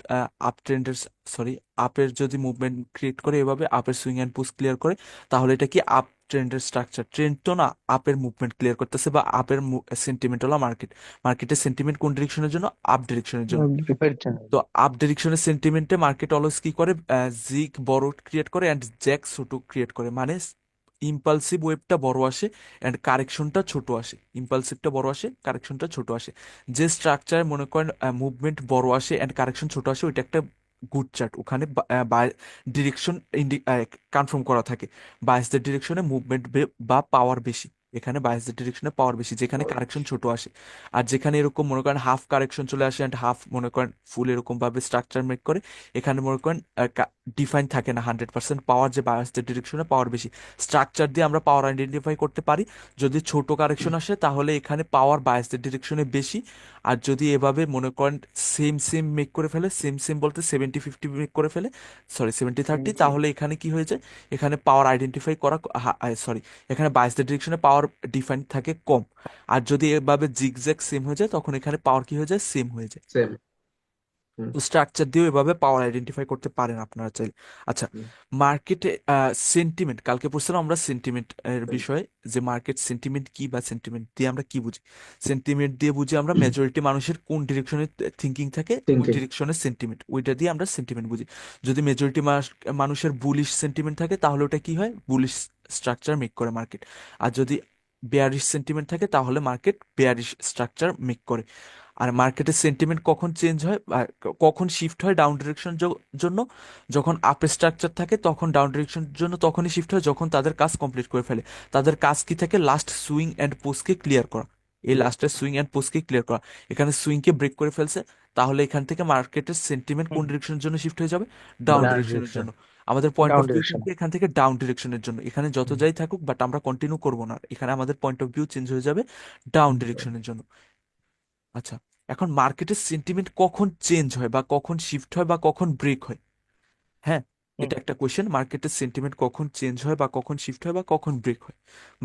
আপ ট্রেন্ডের, সরি, আপের যদি মুভমেন্ট ক্রিয়েট করে এভাবে আপের সুইং অ্যান্ড পুশ ক্লিয়ার করে, তাহলে এটা কি আপ ট্রেন্ডের স্ট্রাকচার। ট্রেন্ড তো না, আপের মুভমেন্ট ক্লিয়ার করতেছে বা আপের সেন্টিমেন্ট হলো মার্কেট, মার্কেটের সেন্টিমেন্ট কোন ডিরেকশনের জন্য, আপ ডিরেকশনের জন্য। প্রিপারেশন। তো আপ ডিরেকশনের সেন্টিমেন্টে মার্কেট অলওয়েজ কি করে, জিগ বড় ক্রিয়েট করে অ্যান্ড জ্যাক ছোট ক্রিয়েট করে, মানে ইম্পালসিভ ওয়েভটা বড় আসে অ্যান্ড কারেকশনটা ছোট আসে, ইম্পালসিভটা বড় আসে কারেকশনটা ছোট আসে। যে স্ট্রাকচারে মনে করেন মুভমেন্ট বড় আসে অ্যান্ড কারেকশন ছোট আসে, ওইটা একটা গুড চার্ট। ওখানে ডিরেকশন কনফার্ম করা থাকে, বায়াসদের ডিরেকশনে মুভমেন্ট বা পাওয়ার বেশি, এখানে বায়াসের ডিরেকশনে পাওয়ার বেশি, যেখানে কারেকশন ছোট আসে। আর যেখানে এরকম মনে করেন হাফ কারেকশন চলে আসে অ্যান্ড হাফ মনে করেন ফুল এরকম ভাবে স্ট্রাকচার মেক করে, এখানে মনে করেন ডিফাইন থাকে না 100% পাওয়ার, যে বায়াসের ডিরেকশনে পাওয়ার বেশি। স্ট্রাকচার দিয়ে আমরা পাওয়ার আইডেন্টিফাই করতে পারি। যদি ছোট কারেকশন আসে তাহলে এখানে পাওয়ার বায়াসের ডিরেকশনে বেশি। আর যদি এভাবে মনে করেন সেম সেম মেক করে ফেলে, সেম সেম বলতে 70-50 মেক করে ফেলে, সরি 70-30, তাহলে এখানে কি হয়ে যায়, এখানে পাওয়ার আইডেন্টিফাই করা, সরি, এখানে বায়াসের ডিরেকশনে পাওয়ার ডিফাইন থাকে কম। আর যদি এভাবে জিগজ্যাগ সেম হয়ে যায় তখন এখানে পাওয়ার কি হয়ে যায়, সেম হয়ে যায়। সেম। তো স্ট্রাকচার দিয়েও এভাবে পাওয়ার আইডেন্টিফাই করতে পারেন আপনারা চাইলে। আচ্ছা, মার্কেটে সেন্টিমেন্ট, কালকে পড়ছিলাম আমরা সেন্টিমেন্ট এর বিষয়ে, যে মার্কেট সেন্টিমেন্ট কি বা সেন্টিমেন্ট দিয়ে আমরা কি বুঝি। সেন্টিমেন্ট দিয়ে বুঝি আমরা মেজরিটি মানুষের কোন ডিরেকশনে থিঙ্কিং থাকে, ওই থিঙ্কিং। ডিরেকশনের সেন্টিমেন্ট, ওইটা দিয়ে আমরা সেন্টিমেন্ট বুঝি। যদি মেজরিটি মানুষের বুলিশ সেন্টিমেন্ট থাকে তাহলে ওটা কি হয়, বুলিশ স্ট্রাকচার মেক করে মার্কেট। আর যদি বেয়ারিশ সেন্টিমেন্ট থাকে তাহলে মার্কেট বেয়ারিশ স্ট্রাকচার মেক করে। আর মার্কেটের সেন্টিমেন্ট কখন চেঞ্জ হয় বা কখন শিফট হয় ডাউন ডিরেকশন জন্য, যখন আপ স্ট্রাকচার থাকে তখন ডাউন ডিরেকশন জন্য তখনই শিফট হয় যখন তাদের কাজ কমপ্লিট করে ফেলে। তাদের কাজ কি থাকে, লাস্ট সুইং অ্যান্ড পোস্টকে ক্লিয়ার করা, এই লাস্টের সুইং অ্যান্ড পোস্টকে ক্লিয়ার করা। এখানে সুইংকে ব্রেক করে ফেলছে, তাহলে এখান থেকে মার্কেটের সেন্টিমেন্ট কোন ডিরেকশনের জন্য শিফট হয়ে যাবে, ডাউন ডাউন ডিরেকশনের ডিরেকশন। জন্য। আমাদের point down of view direction. কিন্তু এখান থেকে ডাউন ডিরেকশনের জন্য, এখানে যত যাই থাকুক বাট আমরা কন্টিনিউ করবো না, এখানে আমাদের পয়েন্ট অফ ভিউ চেঞ্জ হয়ে যাবে ডাউন ডিরেকশনের জন্য। আচ্ছা, এখন মার্কেটের সেন্টিমেন্ট কখন চেঞ্জ হয় বা কখন শিফট হয় বা কখন ব্রেক হয়, হ্যাঁ, এটা একটা কোয়েশ্চেন। মার্কেটের সেন্টিমেন্ট কখন চেঞ্জ হয় বা কখন শিফট হয় বা কখন ব্রেক হয়।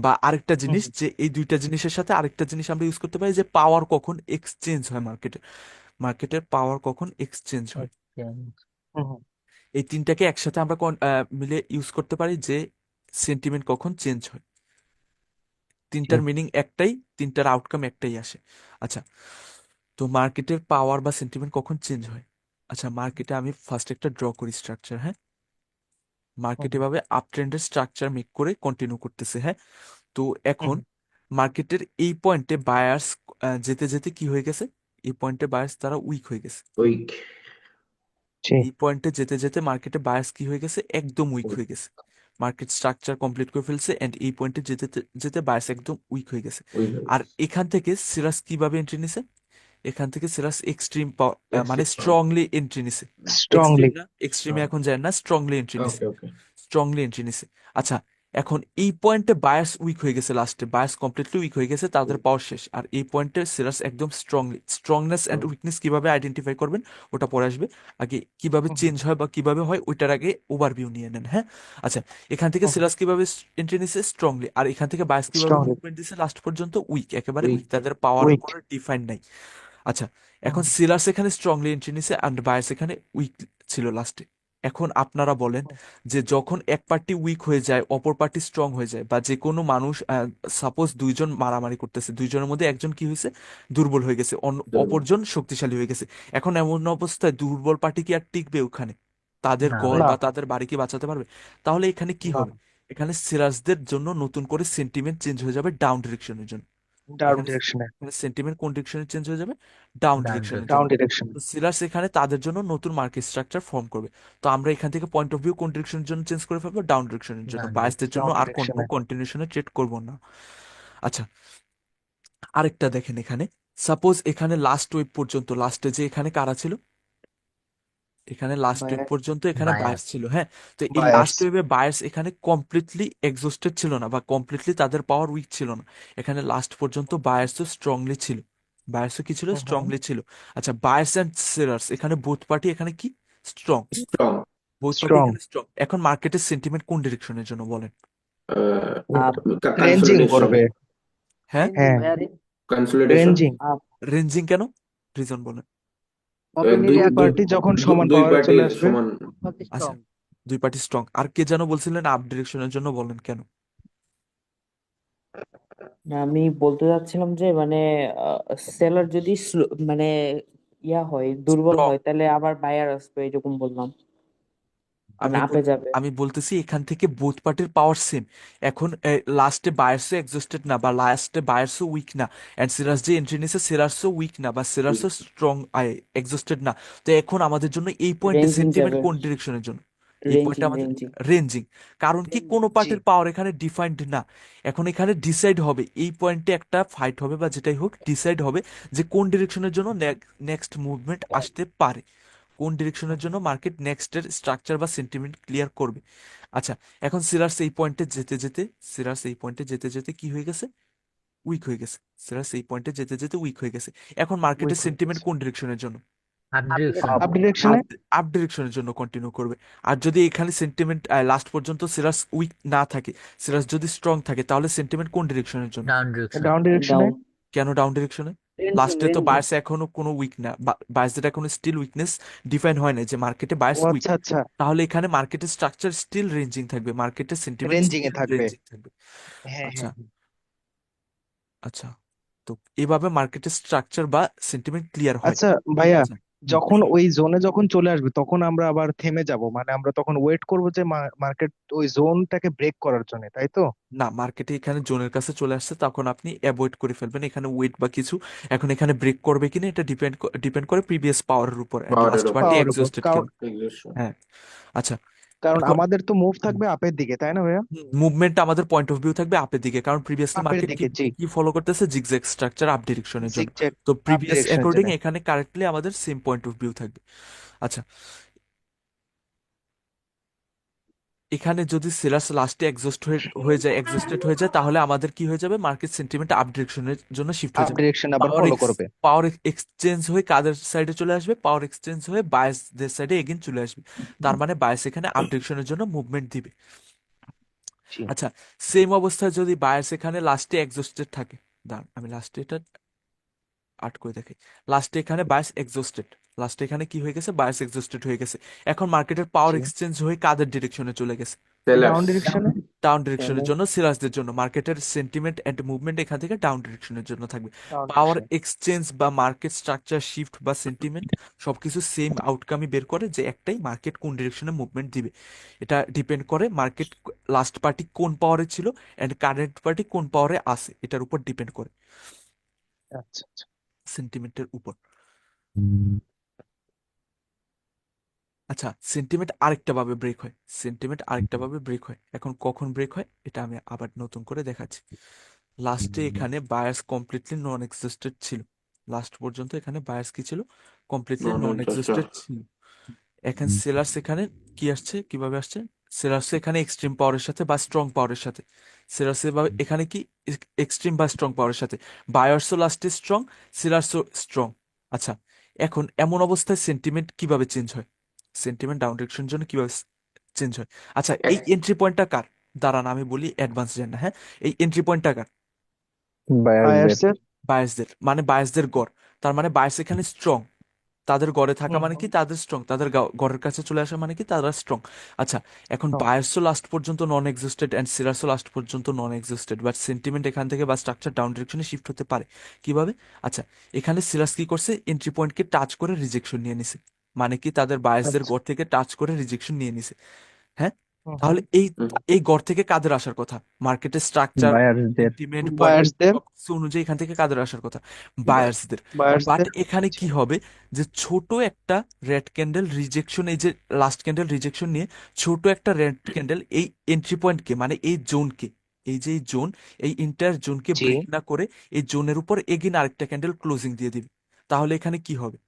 বা আরেকটা জিনিস, যে এই দুইটা জিনিসের সাথে আরেকটা জিনিস আমরা ইউজ করতে পারি, যে পাওয়ার কখন এক্সচেঞ্জ হয় মার্কেটে, মার্কেটের পাওয়ার কখন এক্সচেঞ্জ হয়। এই তিনটাকে একসাথে আমরা মিলে ইউজ করতে পারি, যে সেন্টিমেন্ট কখন চেঞ্জ হয়। তিনটার মিনিং একটাই, তিনটার আউটকাম একটাই আসে। আচ্ছা, তো মার্কেটের পাওয়ার বা সেন্টিমেন্ট কখন চেঞ্জ হয়। আচ্ছা, মার্কেটে আমি ফার্স্ট একটা ড্র করি স্ট্রাকচার, হ্যাঁ, মার্কেট এভাবে আপ ট্রেন্ডের স্ট্রাকচার মেক করে কন্টিনিউ করতেছে, হ্যাঁ। তো এখন মার্কেটের এই পয়েন্টে বায়ার্স যেতে যেতে কি হয়ে গেছে, এই পয়েন্টে বায়ার্স তারা উইক হয়ে গেছে। উইক। এই পয়েন্টে যেতে যেতে মার্কেটে বায়ার্স কি হয়ে গেছে, একদম উইক হয়ে গেছে। মার্কেট স্ট্রাকচার কমপ্লিট করে ফেলছে এন্ড এই পয়েন্টে যেতে যেতে বায়ার্স একদম উইক হয়ে গেছে। আর এখান থেকে সিরাস কিভাবে এন্ট্রি নিছে, এখান থেকে সিরাস এক্সট্রিম মানে স্ট্রংলি এন্ট্রি নিছে, স্ট্রংলি। এক্সট্রিম না, এক্সট্রিমে এখন যায় না, স্ট্রংলি এন্ট্রি নিছে, ওকে ওকে। স্ট্রংলি এন্ট্রি নিছে। আচ্ছা, এখন এই পয়েন্টে বায়ার্স উইক হয়ে গেছে, লাস্টে বায়ার্স কমপ্লিটলি উইক হয়ে গেছে, তাদের পাওয়ার শেষ। আর এই পয়েন্টে সিরাস একদম স্ট্রংলি, স্ট্রংনেস এন্ড উইকনেস কিভাবে আইডেন্টিফাই করবেন ওটা পরে আসবে, আগে কিভাবে চেঞ্জ হয় বা কিভাবে হয় ওইটার আগে ওভারভিউ নিয়ে নেন, হ্যাঁ। আচ্ছা, এখান থেকে সিরাস কিভাবে এন্ট্রি নিছে, স্ট্রংলি। আর এখান থেকে বায়ার্স কিভাবে স্ট্রংলি। মুভমেন্ট দিছে লাস্ট পর্যন্ত, উইক, একেবারে উইক, উইক। তাদের পাওয়ার উইক। কোনো ডিফাইন নাই। আচ্ছা, এখন সিলার্স এখানে স্ট্রংলি এন্ট্রি নিছে অ্যান্ড বায়ার্স এখানে উইক ছিল লাস্টে। এখন আপনারা বলেন যে যখন এক পার্টি উইক হয়ে যায় অপর পার্টি স্ট্রং হয়ে যায়, বা যে কোনো মানুষ, সাপোজ দুইজন মারামারি করতেছে, দুইজনের মধ্যে একজন কি হয়েছে, দুর্বল হয়ে গেছে, অপরজন শক্তিশালী হয়ে গেছে। এখন এমন অবস্থায় দুর্বল পার্টি কি আর টিকবে ওখানে, তাদের না গড় না, বা তাদের বাড়ি কি বাঁচাতে পারবে। তাহলে এখানে কি না, হবে, এখানে সিলার্সদের জন্য নতুন করে সেন্টিমেন্ট চেঞ্জ হয়ে যাবে ডাউন ডিরেকশনের জন্য। ডাউন এখানে ডিরেকশনে। সেন্টিমেন্ট কোন ডিরেকশনে চেঞ্জ হয়ে যাবে, ডাউন ডাউন ডিরেকশনের ডাউন জন্য। ডিরেকশন। তো সিলার্স এখানে তাদের জন্য নতুন মার্কেট স্ট্রাকচার ফর্ম করবে। তো আমরা এখান থেকে পয়েন্ট অফ ভিউ কোন ডিরেকশনের জন্য চেঞ্জ করে ফেলবো, ডাউন ডিরেকশনের জন্য, ডাউন বায়াসদের জন্য ডাউন আর ডিরেকশনে। কন্টিনিউশনে ট্রেড করব না। আচ্ছা, আরেকটা দেখেন, এখানে সাপোজ এখানে লাস্ট ওয়েভ পর্যন্ত, লাস্টে যে এখানে কারা ছিল, এখানে লাস্ট ওয়েভ বায়ার। পর্যন্ত এখানে বায়ার। বায়ার্স ছিল, হ্যাঁ। তো এই বায়ার্স। লাস্ট ওয়েভে বায়ার্স এখানে কমপ্লিটলি এক্সস্টেড ছিল না বা কমপ্লিটলি তাদের পাওয়ার উইক ছিল না, এখানে লাস্ট পর্যন্ত বায়ার্সও স্ট্রংলি ছিল, বায়ার্সও কি ছিল, স্ট্রংলি ছিল। আচ্ছা, বায়ার্স অ্যান্ড সেলার্স এখানে বোথ পার্টি এখানে কি strong, strong. Both party strong. এখানে স্ট্রং। এখন মার্কেটের সেন্টিমেন্ট কোন ডিরেকশনের জন্য বলেন, আপ। Ranging consolidation. করবে। হ্যাঁ, হ্যাঁ, কনসলিডেশন। রেঞ্জিং। রেঞ্জিং কেন, রিজন বলেন। দুই দুই দুই পার্টি যখন সমান দুই পাওয়ারে পার্টি চলে আসবে। সমান। আচ্ছা, দুই পার্টি স্ট্রং। আর কে যেন বলছিলেন আপ ডিরেকশনের জন্য, বলেন কেন। আমি বলতে চাচ্ছিলাম যে মানে সেলার যদি মানে ইয়া হয়, দুর্বল স্ট্রং, হয়, তাহলে আবার বায়ার আসবে, এরকম বললাম, মানে আমি আপে যাবে। আমি বলতেছি এখান থেকে বোথ পার্টির পাওয়ার সেম। এখন লাস্টে বায়ার্সও এক্সস্টেড না বা লাস্টে বায়ার্সও উইক না, এন্ড সিরাস যে এন্ট্রি নিছে সিরাসও উইক না বা সিরাসও স্ট্রং এক্সস্টেড না। তো এখন আমাদের জন্য এই পয়েন্টে রেঞ্জিং সেন্টিমেন্ট যাবে। কোন ডিরেকশনের জন্য, এই পয়েন্টে রেঞ্জিং আমাদের রেঞ্জিং রেঞ্জিং, কারণ কি কোনো জি। পার্টির পাওয়ার এখানে ডিফাইন্ড না। এখন এখানে ডিসাইড হবে, এই পয়েন্টে একটা ফাইট হবে বা যেটাই হোক, ডিসাইড হবে যে কোন ডিরেকশনের জন্য নেক্সট মুভমেন্ট আসতে পারে, কোন ডিরেকশনের জন্য মার্কেট নেক্সটের স্ট্রাকচার বা সেন্টিমেন্ট ক্লিয়ার করবে। আচ্ছা, এখন সিরার্স এই পয়েন্টে যেতে যেতে, সিরার্স এই পয়েন্টে যেতে যেতে কি হয়ে গেছে, উইক হয়ে গেছে। সিরার্স এই পয়েন্টে যেতে যেতে উইক হয়ে গেছে। এখন মার্কেটের উইক হয়ে সেন্টিমেন্ট গেছে কোন ডিরেকশনের জন্য, আপ ডিরেকশন। আপ ডিরেকশনে। আপ ডিরেকশনের জন্য কন্টিনিউ করবে। আর যদি এখানে সেন্টিমেন্ট লাস্ট পর্যন্ত সিরাস উইক না থাকে, সিরাস যদি স্ট্রং থাকে, তাহলে সেন্টিমেন্ট কোন ডিরেকশনের জন্য, ডাউন ডিরেকশন। ডাউন ডিরেকশনে। ডাউন কেন ডাউন ডিরেকশনে? রেঞ্জিং লাস্টে তো রেঞ্জিং বায়ার্স এখনো কোনো উইক না, বায়ার্সদের এখনো স্টিল উইকনেস ডিফাইন হয় না যে মার্কেটে ও বায়ার্স উইক। আচ্ছা আচ্ছা, তাহলে এখানে মার্কেটের স্ট্রাকচার স্টিল রেঞ্জিং থাকবে, মার্কেটের সেন্টিমেন্ট রেঞ্জিং এ স্টিল থাকবে। রেঞ্জিং থাকবে। হ্যাঁ আচ্ছা হ্যাঁ হ্যাঁ। আচ্ছা, তো এভাবে মার্কেটের স্ট্রাকচার বা সেন্টিমেন্ট ক্লিয়ার হয়। আচ্ছা ভাইয়া, আচ্ছা, হুম। যখন ওই জোনে যখন চলে আসবে তখন আমরা আবার থেমে যাব, মানে আমরা তখন ওয়েট করব যে মার্কেট ওই জোনটাকে ব্রেক করার জন্য, তাই তো? না, মার্কেটে এখানে জোনের কাছে চলে আসছে, তখন আপনি অ্যাভয়েড করে ফেলবেন এখানে ওয়েট বা কিছু। এখন এখানে ব্রেক করবে কিনা এটা ডিপেন্ড করে প্রিভিয়াস পাওয়ারের উপর, এন্ড পাওয়ারের লাস্ট উপর পার্টি পাওয়ার উপর, এক্সস্টেড কারণ কিনা। হ্যাঁ, আচ্ছা, কারণ এখন আমাদের তো মুভ থাকবে আপের দিকে, তাই না ভাইয়া? মুভমেন্ট আমাদের পয়েন্ট অফ ভিউ থাকবে আপের দিকে, কারণ প্রিভিয়াসলি আপের মার্কেট কি দিকে, জি। কি ফলো করতেছে, জিগজ্যাগ স্ট্রাকচার আপ ডিরেকশনের জন্য। জিগজ্যাগ তো আপ প্রিভিয়াস ডিরেকশনের অ্যাকর্ডিং জন্য। এখানে কারেক্টলি আমাদের সেম পয়েন্ট অফ ভিউ থাকবে। আচ্ছা, এখানে যদি সেলার্স লাস্টে এক্সস্ট এক্সস্টেড হয়ে যায়, তাহলে আমাদের কি হয়ে যাবে, মার্কেট সেন্টিমেন্ট আপ ডিরেকশনের জন্য শিফট হয়ে আপ যাবে। ডিরেকশন আবার ফলো করবে। পাওয়ার এক্সচেঞ্জ হয়ে কাদের সাইডে চলে আসবে, পাওয়ার এক্সচেঞ্জ হয়ে বায়াসদের সাইডে এগেন চলে আসবে। তার মানে বায়াস এখানে আপ ডিরেকশনের জন্য মুভমেন্ট দিবে। জি। আচ্ছা, সেম অবস্থায় যদি বায়াস এখানে লাস্টে এক্সস্টেড থাকে, দাঁড়ান আমি লাস্টে এটা আট করে দেখি, লাস্টে এখানে বায়াস এক্সস্টেড, লাস্টে এখানে কি হয়ে গেছে, বায়াস এক্সস্টেড হয়ে গেছে। এখন মার্কেটের পাওয়ার জি। এক্সচেঞ্জ হয়ে কাদের ডিরেকশনে চলে গেছে, ডাউন সেলার্স। ডিরেকশনে। ডাউন ডিরেকশনের সেলার জন্য, সিরাজদের জন্য। মার্কেটের সেন্টিমেন্ট এন্ড মুভমেন্ট এখান থেকে ডাউন ডিরেকশনের জন্য থাকবে। ডাউন পাওয়ার ডিরেকশন। এক্সচেঞ্জ বা মার্কেট স্ট্রাকচার শিফট বা সেন্টিমেন্ট সবকিছু সেম আউটকামই বের করে, যে একটাই মার্কেট কোন ডিরেকশনে মুভমেন্ট দিবে। এটা ডিপেন্ড করে মার্কেট লাস্ট পার্টি কোন পাওয়ারে ছিল এন্ড কারেন্ট পার্টি কোন পাওয়ারে আছে, এটার উপর ডিপেন্ড করে, আচ্ছা আচ্ছা। সেন্টিমেন্টের উপর। আচ্ছা, সেন্টিমেন্ট আরেকটা ভাবে ব্রেক হয়, সেন্টিমেন্ট আরেকটা ভাবে ব্রেক হয়। এখন কখন ব্রেক হয় এটা আমি আবার নতুন করে দেখাচ্ছি। লাস্টে এখানে বায়াস কমপ্লিটলি নন এক্সিস্টেড ছিল, লাস্ট পর্যন্ত এখানে বায়াস কি ছিল, কমপ্লিটলি নন নন ইন্টারেস্টেড। এক্সিস্টেড ছিল। এখন সেলার্স এখানে কি আসছে, কিভাবে আসছে, সেলার্স এখানে এক্সট্রিম পাওয়ারের সাথে বা স্ট্রং পাওয়ারের সাথে, সেলার্স এখানে কি এক্সট্রিম বা স্ট্রং পাওয়ারের সাথে, বায়ার্সও লাস্টে স্ট্রং, সেলার্সও স্ট্রং। আচ্ছা, এখন এমন অবস্থায় সেন্টিমেন্ট কিভাবে চেঞ্জ হয়, সেন্টিমেন্ট ডাউন ডিরেকশনের জন্য কিভাবে চেঞ্জ হয়। আচ্ছা, এই এন্ট্রি পয়েন্টটা কার, দাঁড়ান আমি বলি অ্যাডভান্স জান না, হ্যাঁ, এই এন্ট্রি পয়েন্টটা কার, বায়ার্স এর। বায়াসদের, মানে বায়াসদের গড়। তার মানে বায়াস এখানে স্ট্রং, তাদের গড়ে থাকা হুম মানে কি, হুম। তাদের স্ট্রং, তাদের গড়ের কাছে চলে আসা মানে কি, তারা স্ট্রং। আচ্ছা, এখন strong। বায়ার্সও লাস্ট পর্যন্ত নন এক্সিস্টেড এন্ড সিরার্সও লাস্ট পর্যন্ত নন এক্সিস্টেড, বাট সেন্টিমেন্ট এখান থেকে বা স্ট্রাকচার ডাউন ডিরেকশনে শিফট হতে পারে। কিভাবে? আচ্ছা, এখানে সিরার্স কি করছে, এন্ট্রি পয়েন্টকে টাচ করে রিজেকশন নিয়ে নিছে, মানে কি তাদের বায়াসদের আচ্ছা। গড় থেকে টাচ করে রিজেকশন নিয়ে নিছে। হ্যাঁ, হুম হুম। তাহলে এই গড় থেকে কাদের আসার কথা, মার্কেটের স্ট্রাকচার, বায়ার্সদের। সেন্টিমেন্ট, পয়েন্ট অফ বায়ার্সদের। সবকিছু অনুযায়ী এখান থেকে কাদের আসার কথা, বায়ার্সদের। বাট বায়ার্সদের। এখানে আচ্ছা। কি হবে, যে ছোট একটা রেড ক্যান্ডেল রিজেকশন, এই যে লাস্ট ক্যান্ডেল রিজেকশন নিয়ে ছোট একটা রেড ক্যান্ডেল এই এন্ট্রি পয়েন্টকে, মানে এই জোনকে, এই যে এই জোন, এই ইন্টার জোনকে জি। ব্রেক না করে এই জোনের উপর এগিন আরেকটা ক্যান্ডেল ক্লোজিং দিয়ে দিবে। তাহলে এখানে কি হবে,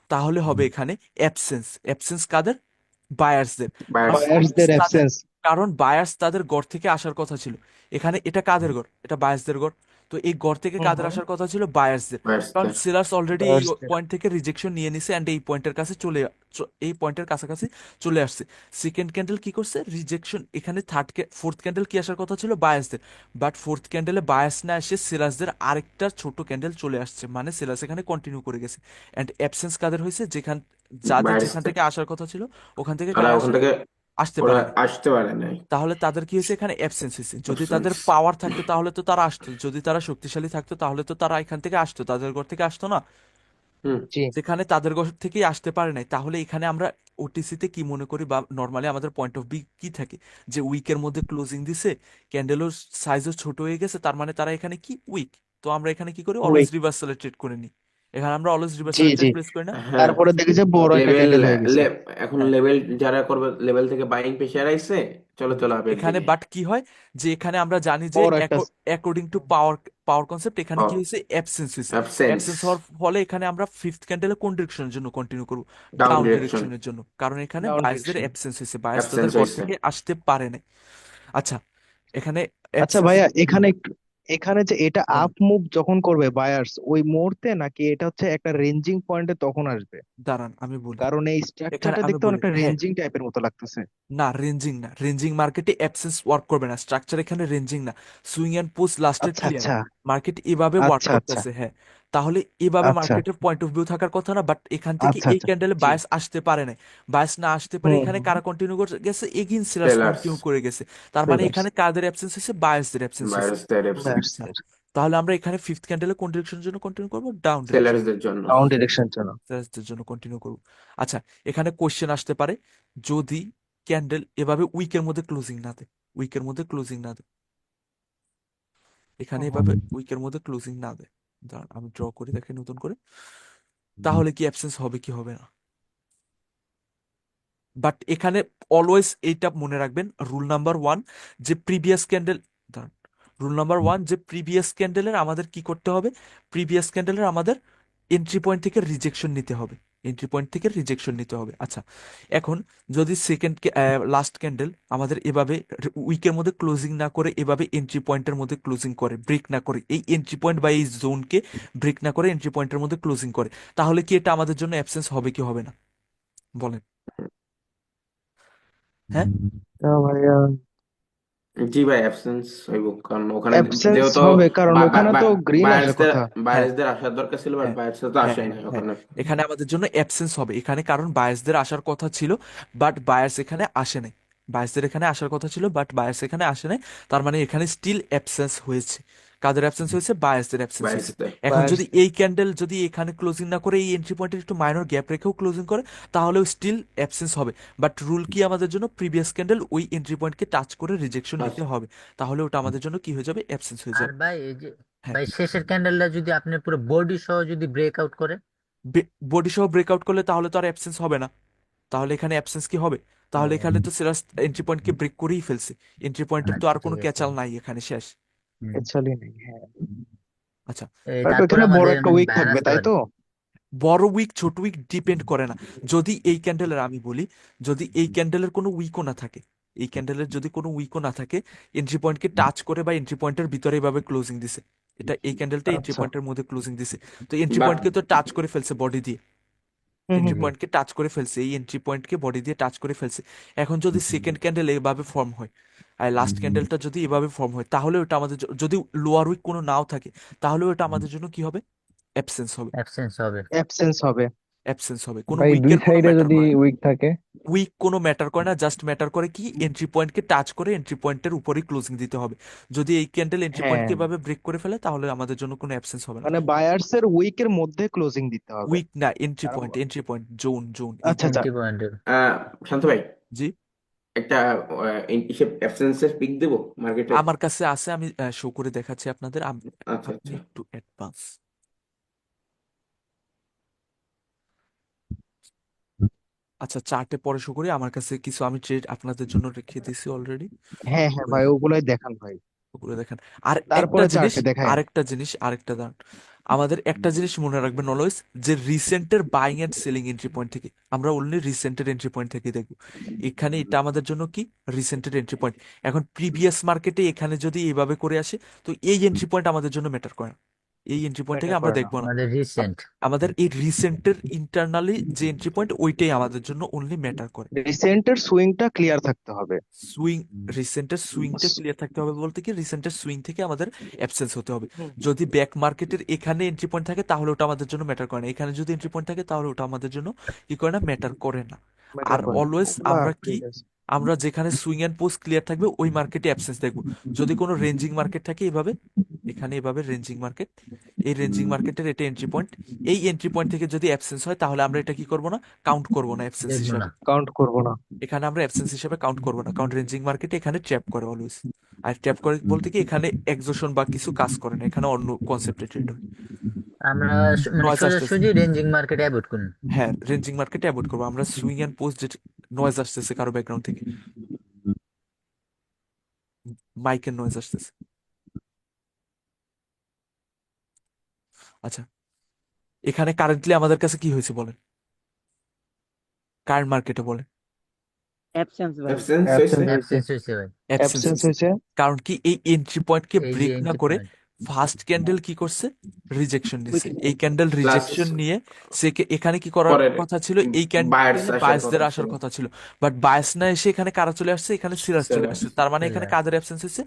তাহলে হবে এখানে অ্যাবসেন্স, অ্যাবসেন্স কাদের, বায়ার্সদের। কারণ বায়ার্স। বায়ার্সদের তাদের, অ্যাবসেন্স। কারণ বায়ার্স তাদের গড় থেকে আসার কথা ছিল। এখানে এটা কাদের গড়, এটা বায়ার্সদের গড়। তো এই গড় থেকে হুম কাদের হুম। আসার কথা ছিল, বায়ার্সদের। কারণ বায়ার্সদের। সেলার্স অলরেডি এই বায়ার্সদের। পয়েন্ট থেকে রিজেকশন নিয়ে নিছে এন্ড এই পয়েন্টের কাছে এই পয়েন্টের কাছাকাছি চলে আসছে। সেকেন্ড ক্যান্ডেল কি করছে, রিজেকশন, এখানে ফোর্থ ক্যান্ডেল কি আসার কথা ছিল, বায়ার্সদের। বাট ফোর্থ ক্যান্ডেলে বায়ার্স না এসে সেলার্সদের আরেকটা ছোট ক্যান্ডেল চলে আসছে, মানে সেলার্স এখানে কন্টিনিউ করে গেছে। এন্ড অ্যাবসেন্স কাদের হয়েছে, যাদের যেখান বায়ার্সদের। থেকে আসার কথা ছিল ওখান থেকে তারা কারা ওখান আসে, থেকে আসতে ওরা পারে নাই। আসতে পারে নাই। তাহলে তাদের কি হয়েছে, এখানে অ্যাবসেন্স হয়েছে। যদি তাদের অ্যাবসেন্স। পাওয়ার থাকতো তাহলে তো তারা আসতো, যদি তারা শক্তিশালী থাকতো তাহলে তো তারা এখান থেকে আসতো, তাদের ঘর থেকে আসতো না। হুম। জি। যেখানে তাদের ঘর থেকেই আসতে পারে নাই, তাহলে এখানে আমরা ওটিসিতে কি মনে করি বা নর্মালি আমাদের পয়েন্ট অফ ভিউ কি থাকে, যে উইকের মধ্যে ক্লোজিং দিছে, ক্যান্ডেলের সাইজও ছোট হয়ে গেছে, তার মানে তারা এখানে কি উইক। তো আমরা এখানে কি করি, অলওয়েজ উইক। রিভার্সালে ট্রেড করে নিই। এখানে আমরা অলওয়েজ জি রিভার্সাল জি ট্রেড প্লেস করি না। হ্যাঁ, তারপরে দেখি যে বড় একটা লেভেল ক্যান্ডেল হয়ে গেছে। এখন হ্যাঁ লেভেল যারা করবে, লেভেল থেকে বাইং প্রেশার আইছে, চলো চলো আপের এখানে দিকে। বাট কি হয় যে এখানে আমরা জানি যে বড় একটা according to power power concept এখানে কি হয়েছে, অ্যাবসেন্স হয়েছে। অ্যাবসেন্স, অ্যাবসেন্স হওয়ার ফলে এখানে আমরা ফিফথ ক্যান্ডেলে কোন ডিরেকশনের জন্য কন্টিনিউ করব, ডাউন ডাউন ডিরেকশন, ডিরেকশনের জন্য, কারণ এখানে ডাউন বায়াসদের ডিরেকশন। অ্যাবসেন্স হয়েছে, বায়াস তাদের অ্যাবসেন্স ঘর হয়েছে। থেকে আসতে পারে নাই। আচ্ছা এখানে আচ্ছা অ্যাবসেন্স ভাইয়া, এখানে যে এটা বলেন। আপ মুভ যখন করবে বায়ার্স ওই মুহূর্তে, নাকি এটা হচ্ছে একটা রেঞ্জিং পয়েন্টে তখন আসবে? দাঁড়ান আমি বলি, কারণ এই এখানে স্ট্রাকচারটা আমি দেখতে বলি অনেকটা হ্যাঁ। রেঞ্জিং টাইপের মতো লাগতেছে। না রেঞ্জিং না, রেঞ্জিং মার্কেটে অ্যাবসেন্স ওয়ার্ক করবে না, স্ট্রাকচার এখানে রেঞ্জিং না, সুইং অ্যান্ড পোস্ট লাস্টের আচ্ছা ক্লিয়ার, আচ্ছা মার্কেট এভাবে ওয়ার্ক আচ্ছা আচ্ছা করতেছে হ্যাঁ। তাহলে এভাবে আচ্ছা মার্কেটের পয়েন্ট অফ ভিউ থাকার কথা না, বাট এখান থেকে আচ্ছা এই আচ্ছা। ক্যান্ডেলে জি। বায়াস আসতে পারে নাই, বায়াস না আসতে পারে হুম এখানে হুম। কারা কন্টিনিউ করে গেছে, এগেইন সেলার্স সেলার্স, কন্টিনিউ করে গেছে, তার মানে সেলার্স। এখানে কাদের অ্যাবসেন্স হয়েছে, বায়াসদের অ্যাবসেন্স হয়েছে। ভাইরাসদের অ্যাবসেন্স, আচ্ছা তাহলে আমরা এখানে ফিফথ ক্যান্ডেলে কোন ডিরেকশনের জন্য কন্টিনিউ করবো, ডাউন ডিরেকশন, সেলার্সদের জন্য। ডাউন ডিরেকশন জন্য। সেলার্সদের জন্য কন্টিনিউ করবো। আচ্ছা এখানে কোশ্চেন আসতে পারে, যদি ক্যান্ডেল এভাবে উইকের মধ্যে ক্লোজিং না দেয়, উইকের মধ্যে ক্লোজিং না দেয়, এখানে এভাবে উইকের মধ্যে ক্লোজিং না দেয়, দাঁড়ান আমি ড্র করে দেখি নতুন করে, তাহলে কি অ্যাবসেন্স হবে কি হবে না। বাট এখানে অলওয়েজ এইটা মনে রাখবেন, রুল নাম্বার ওয়ান, যে প্রিভিয়াস ক্যান্ডেল, দাঁড়ান, রুল নাম্বার ওয়ান যে প্রিভিয়াস ক্যান্ডেলের আমাদের কি করতে হবে, প্রিভিয়াস ক্যান্ডেলের আমাদের এন্ট্রি পয়েন্ট থেকে রিজেকশন নিতে হবে, এন্ট্রি পয়েন্ট থেকে রিজেকশন নিতে হবে। আচ্ছা এখন যদি সেকেন্ড লাস্ট ক্যান্ডেল আমাদের এভাবে উইকের মধ্যে ক্লোজিং না করে এভাবে এন্ট্রি পয়েন্টের মধ্যে ক্লোজিং করে, ব্রেক না করে, এই এন্ট্রি পয়েন্ট বা এই জোনকে ব্রেক না করে এন্ট্রি পয়েন্টের মধ্যে ক্লোজিং করে, তাহলে কি এটা আমাদের জন্য অ্যাবসেন্স হবে কি হবে না বলেন। হ্যাঁ ভাইয়া জি ভাই, অ্যাবসেন্স হইব, কারণ ওখানে অ্যাবসেন্স যেহেতু হবে, কারণ ওখানে তো গ্রিন আসার বায়ার্সদের কথা। হ্যাঁ বায়ার্সদের আসার দরকার ছিল, বাট হ্যাঁ বায়ার্সরা তো হ্যাঁ আসেই হ্যাঁ নাই হ্যাঁ ওখানে। এখানে আমাদের জন্য অ্যাবসেন্স হবে এখানে, কারণ বায়াসদের আসার কথা ছিল বাট বায়ার্স এখানে আসে নাই, বায়াসদের এখানে আসার কথা ছিল বাট বায়ার্স এখানে আসে নাই, তার মানে এখানে স্টিল অ্যাবসেন্স হয়েছে, কাদের অ্যাবসেন্স হয়েছে, বায়াসদের অ্যাবসেন্স হয়েছে। বায়ার্সদের। এখন বায়ার্স। যদি এই ক্যান্ডেল যদি এখানে ক্লোজিং না করে এই এন্ট্রি পয়েন্টের একটু মাইনর গ্যাপ রেখেও ক্লোজিং করে, তাহলেও স্টিল অ্যাবসেন্স হবে, বাট রুল কি আমাদের জন্য, প্রিভিয়াস ক্যান্ডেল ওই এন্ট্রি পয়েন্টকে টাচ করে রিজেকশন নিতে আচ্ছা, হবে, তাহলে ওটা আমাদের জন্য কি হয়ে যাবে, অ্যাবসেন্স হয়ে আর যাবে। ভাই এই যে হ্যাঁ ভাই শেষের ক্যান্ডেলটা যদি আপনি পুরো বডি সহ যদি ব্রেক আউট করে, বডি সহ ব্রেকআউট করলে তাহলে তো আর অ্যাবসেন্স হবে না, তাহলে এখানে অ্যাবসেন্স কি হবে, তাহলে এখানে তো সেলার্স এন্ট্রি পয়েন্টকে ব্রেক করেই ফেলছে, এন্ট্রি পয়েন্টের তো আচ্ছা আর ঠিক কোনো আছে। ক্যাচাল নাই, এখানে শেষ। হুম। অ্যাকচুয়ালি নেই, হ্যাঁ। আচ্ছা বাট তারপরে ওখানে বড় আমাদের একটা মানে উইক বায়ার থাকবে, আসতে তাই পারে। তো? বড় উইক ছোট উইক ডিপেন্ড করে না, যদি এই ক্যান্ডেলের আমি বলি, যদি এই ক্যান্ডেলের কোনো উইকও না থাকে, এই ক্যান্ডেলের যদি কোনো উইকও না থাকে, এন্ট্রি পয়েন্টকে টাচ করে বা এন্ট্রি পয়েন্টের ভিতরে এভাবে ক্লোজিং দিছে, এটা এই ক্যান্ডেলটা এন্ট্রি আচ্ছা। পয়েন্টের মধ্যে ক্লোজিং দিছে, তো এন্ট্রি বাট পয়েন্টকে তো টাচ করে ফেলছে বডি দিয়ে, হুম হুম এন্ট্রি হুম। পয়েন্টকে টাচ করে ফেলছে, এই এন্ট্রি পয়েন্টকে বডি দিয়ে টাচ করে ফেলছে। এখন যদি সেকেন্ড ক্যান্ডেল এভাবে ফর্ম হয় আর লাস্ট ক্যান্ডেলটা যদি এভাবে ফর্ম হয়, তাহলে ওটা আমাদের যদি লোয়ার উইক কোনো নাও থাকে, তাহলে ওটা আমাদের জন্য কি হবে, অ্যাবসেন্স হবে, অ্যাবসেন্স হবে। অ্যাবসেন্স হবে। অ্যাবসেন্স হবে, কোনো ভাই দুই উইকের কোনো সাইডে ম্যাটার যদি করে না, উইক থাকে। উইক কোনো ম্যাটার করে না, জাস্ট ম্যাটার করে কি এন্ট্রি পয়েন্টকে টাচ করে এন্ট্রি পয়েন্টের উপরেই ক্লোজিং দিতে হবে, যদি এই ক্যান্ডেল এন্ট্রি হ্যাঁ, পয়েন্টকে এভাবে ব্রেক করে ফেলে তাহলে আমাদের জন্য কোনো অ্যাবসেন্স হবে না। মানে বায়ার্সের উইকের মধ্যে ক্লোজিং দিতে হবে। উইক না, এন্ট্রি তার point, entry point, zone zone, এই আচ্ছা জোন। আচ্ছা। এন্টি পয়েন্টের। শান্ত ভাই, জি একটা হিসেব অ্যাবসেন্সের পিক দেবো মার্কেটে। আমার কাছে আছে, আমি শো করে দেখাচ্ছি আপনাদের, আচ্ছা আপনি আচ্ছা। একটু অ্যাডভান্স। আচ্ছা চার্টে পরে শো করি, আমার কাছে কিছু আমি ট্রেড আপনাদের জন্য রেখে দিছি অলরেডি, হ্যাঁ হ্যাঁ ভাই, ওগুলাই দেখান ভাই। ওগুলো দেখেন। আর একটা তারপরে জিনিস, চার্টে দেখায়। আরেকটা দাঁড়ান, আমাদের একটা জিনিস মনে রাখবেন অলওয়েজ, যে রিসেন্টের buying and selling entry point থেকে আমরা অনলি রিসেন্টের এন্ট্রি পয়েন্ট থেকে দেখবো, এখানে এটা আমাদের জন্য কি, রিসেন্টের এন্ট্রি পয়েন্ট। এখন প্রিভিয়াস মার্কেটে এখানে যদি এইভাবে করে আসে, তো এই এন্ট্রি পয়েন্ট আমাদের জন্য ম্যাটার করে না, এই এন্ট্রি পয়েন্ট থেকে ম্যাটার আমরা করে না। দেখবো না, আমাদের রিসেন্ট। আমাদের এই রিসেন্টের ইন্টারনালি যে এন্ট্রি পয়েন্ট ওইটাই আমাদের জন্য অনলি ম্যাটার করে। রিসেন্টের সুইংটা ক্লিয়ার থাকতে হবে। সুইং, রিসেন্টের সুইংটা ক্লিয়ার থাকতে হবে বলতে কি, রিসেন্টের সুইং থেকে আমাদের অ্যাবসেন্স হতে হবে, হুম, যদি ব্যাক মার্কেটের এখানে এন্ট্রি পয়েন্ট থাকে তাহলে ওটা আমাদের জন্য ম্যাটার করে না, এখানে যদি এন্ট্রি পয়েন্ট থাকে তাহলে ওটা আমাদের জন্য কি করে না, ম্যাটার করে না। ম্যাটার আর করে না অলওয়েজ ওগুলা। আমরা কি, ঠিক আছে। আমরা যেখানে সুইং অ্যান্ড পোস্ট ক্লিয়ার থাকবে ওই মার্কেটে অ্যাবসেন্স দেখবো, যদি কোনো রেঞ্জিং মার্কেট থাকে এভাবে, এখানে এভাবে রেঞ্জিং মার্কেট, এই রেঞ্জিং মার্কেটের এটা এন্ট্রি পয়েন্ট, এই এন্ট্রি পয়েন্ট থেকে যদি অ্যাবসেন্স হয় তাহলে আমরা এটা কি করবো না, কাউন্ট করবো না অ্যাবসেন্স দেখবো হিসাবে, না। কাউন্ট করব না। এখানে আমরা অ্যাবসেন্স হিসেবে কাউন্ট করবো না, কারণ রেঞ্জিং মার্কেটে এখানে ট্র্যাপ করে অলওয়েজ। আর ট্যাপ করে বলতে কি এখানে এক্সজশন বা কিছু কাজ করে না, এখানে অন্য কনসেপ্টে ট্রেড হয়। আমরা মানে নয়েজ আসতেছে, সোজাসুজি রেঞ্জিং মার্কেট অ্যাভয়েড করুন। হ্যাঁ রেঞ্জিং মার্কেটে অ্যাভয়েড করবো আমরা। সুইং অ্যান্ড পোস্ট যে নয়েজ আসতেছে কারো ব্যাকগ্রাউন্ড থেকে, মাইকের নয়েজ আসতেছে। আচ্ছা, এখানে কারেন্টলি আমাদের কাছে কি হয়েছে বলেন, কারেন্ট মার্কেটে বলেন। অ্যাবসেন্স ভাই। অ্যাবসেন্স হয়েছে। অ্যাবসেন্স হয়েছে, অ্যাবসেন্স হয়েছে ভাই। অ্যাবসেন্স অ্যাবসেন্স হয়েছে। হয়েছে। কারণ কি এই এন্ট্রি পয়েন্টকে এই যে ব্রেক না এন্ট্রি করে পয়েন্ট, ফার্স্ট ক্যান্ডেল কি করছে, রিজেকশন নিছে। উইকেন্ড এই ক্যান্ডেল প্লাস রিজেকশন নিয়ে সে এখানে কি করার পরের কথা ছিল, এই বায়ার্স ক্যান্ডেলে আসার বায়াসদের কথা আসার ছিল। কথা ছিল, বাট বায়াস না এসে এখানে কারা চলে আসছে, এখানে সিরাজ চলে সেলার্স। আসছে। তার মানে এখানে সেলার, কাদের অ্যাবসেন্স হয়েছে,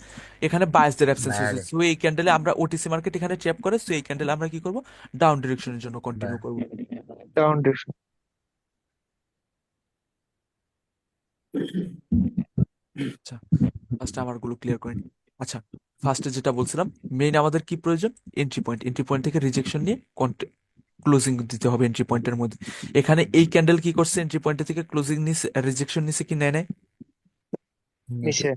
এখানে বায়াসদের অ্যাবসেন্স হয়েছে। বায়ারে, সো এই ক্যান্ডেলে আমরা ওটিসি মার্কেট এখানে ট্র্যাপ করে, সো এই ক্যান্ডেলে আমরা কি করব, ডাউন ডিরেকশনের জন্য কন্টিনিউ করব। Down direction. আচ্ছা, ফার্স্টে আমারগুলো ক্লিয়ার করে নিই। আচ্ছা, ফার্স্টে যেটা বলছিলাম, মেইন আমাদের কি প্রয়োজন, এন্ট্রি পয়েন্ট। এন্ট্রি পয়েন্ট থেকে রিজেকশন নিয়ে ক্লোজিং দিতে হবে এন্ট্রি পয়েন্টের মধ্যে। এখানে এই ক্যান্ডেল কি করছে, এন্ট্রি পয়েন্ট থেকে ক্লোজিং নিছে, রিজেকশন নিছে কি নেয় নাই, নিচে, নিচে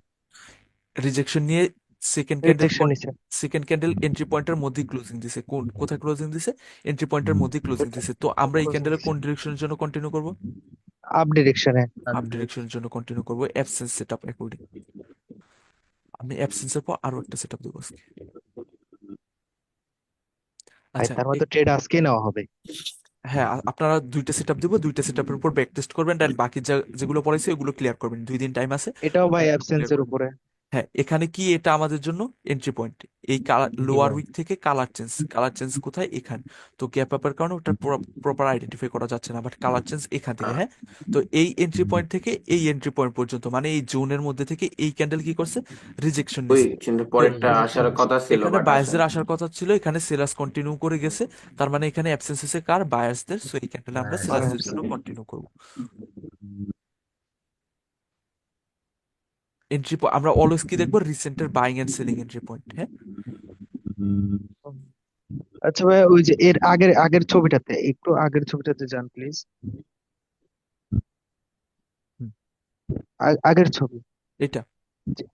রিজেকশন নিয়ে সেকেন্ড ক্যান্ডেল, রিজেকশন নিচে। সেকেন্ড ক্যান্ডেল এন্ট্রি পয়েন্টের মধ্যেই ক্লোজিং দিছে। কোথায় ক্লোজিং দিছে, এন্ট্রি পয়েন্টের মধ্যেই ক্লোজিং দিছে। তো আমরা এই ক্লোজিং ক্যান্ডেলে দিছে কোন ডিরেকশনের জন্য কন্টিনিউ করব, আপ ডিরেকশনে। আপ আপডেট, ডিরেকশনের জন্য কন্টিনিউ করব, অ্যাবসেন্স সেটআপ অ্যাকর্ডিং। আমি অ্যাবসেন্সের পর আরো একটা সেটআপ দেবো আজকে। ভাই আচ্ছা তার মধ্যে ট্রেড আজকেই নেওয়া হবে। হ্যাঁ, আপনারা দুইটা সেটআপ দিব, দুইটা সেটআপের উপর ব্যাক টেস্ট করবেন, দেন বাকি যেগুলো পড়াইছে ওগুলো ক্লিয়ার করবেন। 2 দিন টাইম আছে, এটাও ভাই ক্লিয়ার অ্যাবসেন্সের করবেন। উপরে। হ্যাঁ, এখানে কি এটা আমাদের জন্য এন্ট্রি পয়েন্ট, এই জি লোয়ার ভাই, উইক থেকে কালার চেঞ্জ। কালার চেঞ্জ কোথায়, এখানে। তো গ্যাপ আপের কারণে ওটা প্রপার আইডেন্টিফাই করা যাচ্ছে না, বাট কালার চেঞ্জ এখান থেকে। হ্যাঁ, তো এই এন্ট্রি পয়েন্ট থেকে এই এন্ট্রি পয়েন্ট পর্যন্ত, মানে এই জোনের মধ্যে থেকে এই ক্যান্ডেল কি করছে, রিজেকশন ওই নিছে। কিন্তু তো পরেরটা রিজেকশন আসার নিচে, কথা ছিল এখানে বাট আসে বায়াসদের নাই। আসার কথা ছিল, এখানে সেলার্স কন্টিনিউ করে গেছে। তার মানে এখানে অ্যাবসেন্স হয়েছে কার, বায়াসদের। সো এই ক্যান্ডেলে আমরা বায়ারে, সেলার্সদের বায়ার্স। জন্য কন্টিনিউ করব। আমরা অলওয়েজ কি দেখবো, রিসেন্টের buying and selling entry point. হ্যাঁ, আচ্ছা ভাই, ওই যে এর আগের আগের ছবিটাতে, একটু আগের ছবিটাতে যান প্লিজ। হুম, আগের ছবি। এটা যে-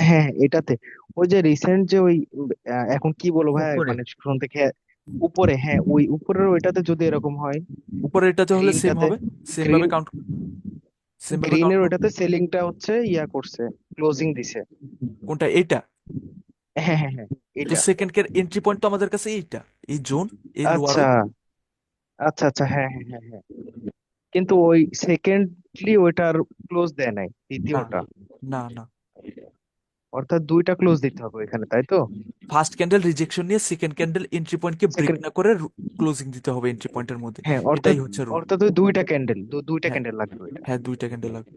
হ্যাঁ হ্যাঁ, এটাতে ওই যে রিসেন্ট যে ওই এখন কি বলবো ভাই, উপরে, মানে শুরু থেকে উপরে, হ্যাঁ ওই উপরের ওইটাতে যদি এরকম হয়, উপরে এটাতে হলে সেম গ্রিনটাতে, হবে, সেম ভাবে গ্রিন কাউন্ট, সেম ভাবে কাউন্ট গ্রিনের করবো। ওইটাতে সেলিংটা হচ্ছে ইয়া করছে, ক্লোজিং দিছে। কোনটা, এইটা? হ্যাঁ হ্যাঁ হ্যাঁ, তো এটা। সেকেন্ড কের এন্ট্রি পয়েন্ট তো আমাদের কাছে এইটা, এই জোন, এই লোয়ার আচ্ছা উইক। আচ্ছা আচ্ছা, হ্যাঁ হ্যাঁ হ্যাঁ হ্যাঁ। কিন্তু ওই সেকেন্ডলি ওইটার ক্লোজ দেয় নাই, না দ্বিতীয়টা। না না, অর্থাৎ দুইটা ক্লোজ দিতে হবে এখানে, তাই তো? ফার্স্ট ক্যান্ডেল রিজেকশন নিয়ে সেকেন্ড ক্যান্ডেল এন্ট্রি পয়েন্টকে ব্রেক সেকেন্ড, না করে ক্লোজিং দিতে হবে এন্ট্রি পয়েন্টের মধ্যে। হ্যাঁ অর্থাৎ, এটাই হচ্ছে রুল। অর্থাৎ ওই দুইটা ক্যান্ডেল, দুইটা হ্যাঁ ক্যান্ডেল লাগবে ওইটা। হ্যাঁ, 2টা ক্যান্ডেল লাগবে।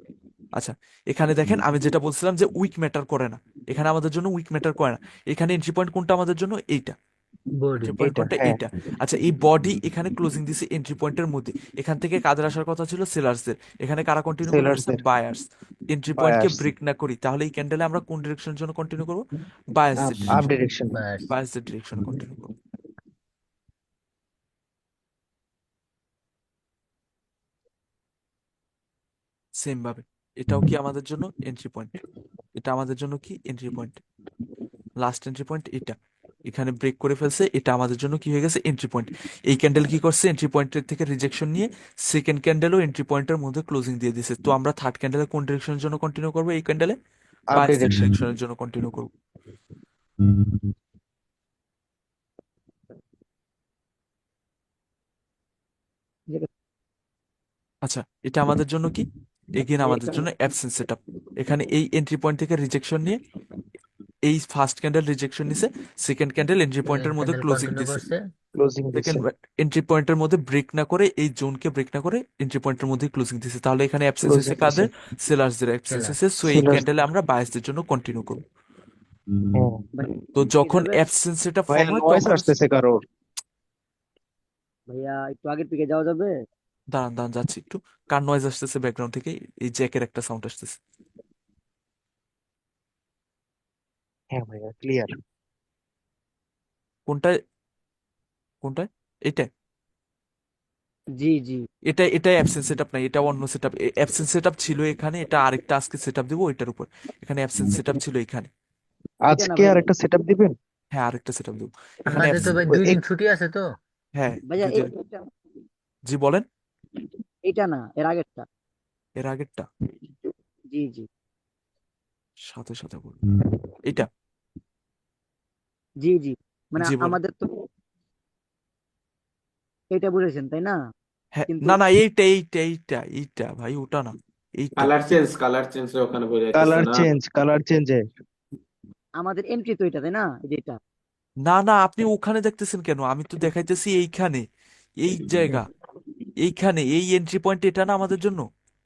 আচ্ছা, এখানে দেখেন আমি যেটা বলছিলাম যে উইক ম্যাটার করে না, এখানে আমাদের জন্য উইক ম্যাটার করে না। এখানে এন্ট্রি পয়েন্ট কোনটা আমাদের জন্য, এইটা। বডি, এন্ট্রি পয়েন্ট এইটা, কোনটা, হ্যাঁ। এইটা। আচ্ছা, এই বডি এখানে ক্লোজিং দিছে এন্ট্রি পয়েন্টের মধ্যে। এখান থেকে কাদের আসার কথা ছিল, সেলার্সদের। এখানে কারা কন্টিনিউ করে গেছে, সেলার্সদের, বায়ার্স। এন্ট্রি পয়েন্টকে বায়ার্স, ব্রেক না করি, তাহলে এই ক্যান্ডেলে আমরা কোন ডিরেকশনের জন্য কন্টিনিউ করবো, বায়ার্সদের আপ ডিরেকশন, ডিরেকশন। বায়ার্স, বায়ার্সদের ডিরেকশনে কন্টিনিউ করবো। সেম ভাবে এটাও কি আমাদের জন্য এন্ট্রি পয়েন্ট, এটা আমাদের জন্য কি entry point, last entry point এটা। এখানে ব্রেক করে ফেলছে, এটা আমাদের জন্য কি হয়ে গেছে, এন্ট্রি পয়েন্ট। এই ক্যান্ডেল কি করছে, এন্ট্রি পয়েন্টের থেকে রিজেকশন নিয়ে সেকেন্ড ক্যান্ডেলও এন্ট্রি পয়েন্টের মধ্যে ক্লোজিং দিয়ে দিছে। তো আমরা থার্ড ক্যান্ডেলে কোন ডিরেকশনের জন্য কন্টিনিউ করবো, এই ক্যান্ডেলে আপ বায়ার্সের ডিরেকশন। ডিরেকশনের জন্য কন্টিনিউ করবো। আচ্ছা, এটা আমাদের জন্য কি, এগেন আমাদের জন্য অ্যাবসেন্স সেটআপ। এখানে এই এন্ট্রি পয়েন্ট থেকে রিজেকশন নিয়ে, এই ফার্স্ট ক্যান্ডেল রিজেকশন নিছে, সেকেন্ড ক্যান্ডেল এন্ট্রি সেকেন্ড পয়েন্টের মধ্যে ক্যান্ডেল ক্লোজিং কন্টিনিউ দিছে। করছে, ক্লোজিং সেকেন্ড দিছে। এন্ট্রি পয়েন্টের মধ্যে ব্রেক না করে, এই জোনকে ব্রেক না করে এন্ট্রি পয়েন্টের মধ্যে ক্লোজিং দিছে। তাহলে এখানে অ্যাবসেন্স ক্লোজিং হয়েছে দিছে। কাদের, সেলার্সদের অ্যাবসেন্স সেলার, হয়েছে। সো এই সেলার্স। ক্যান্ডেলে আমরা বায়াসদের জন্য কন্টিনিউ করব। হ্যাঁ। ভাই তো যখন এইভাবে অ্যাবসেন্স এটা ভাই ফর্ম হয় নয়েজ তখন আসতেছে কারোর। ভাইয়া একটু আগের দিকে যাওয়া যাবে? দাঁড়ান দাঁড়ান যাচ্ছি একটু। কার নয়েজ আসতেছে ব্যাকগ্রাউন্ড থেকে, এই জ্যাকের একটা সাউন্ড আসতেছে। হ্যাঁ ভাইয়া, ক্লিয়ার। কোনটায়, কোনটায়, এটা, জি জি। এটাই অ্যাবসেন্স সেটআপ নাই, এটা অন্য সেটআপ। অ্যাবসেন্স সেটআপ ছিল এখানে, এটা আরেকটা আজকে সেটআপ দিব ওইটার উপর। এখানে অ্যাবসেন্স সেটআপ ছিল এখানে, এটা না আজকে ভাই, আর একটা সেটআপ দিবেন? হ্যাঁ আরেকটা সেটআপ দেবো এখানে আমাদের তো absent- ভাই ওই 2 দিন ছুটি আছে তো। হ্যাঁ ভাইয়া 2 দিন। এটা জি বলেন। এটা না, এর আগেরটা। এর আগেরটা জি জি সাথে সাথে বলুন। এটা। জি জি, মানে জি বলেন। আমাদের তো এটা বলেছেন তাই না? হ্যাঁ কিন্তু না না এইটা ভাই ওটা না, এইটা। কালার চেঞ্জ ওখানে বোঝাইতেছে না। কালার চেঞ্জ আমাদের এন্ট্রি তো এটা তাই না, এই যে এটা। না না আপনি ওখানে দেখতেছেন কেন, আমি তো দেখাইতেছি এইখানে, এই জায়গা, এইখানে এই এন্ট্রি পয়েন্ট, এটা না আমাদের জন্য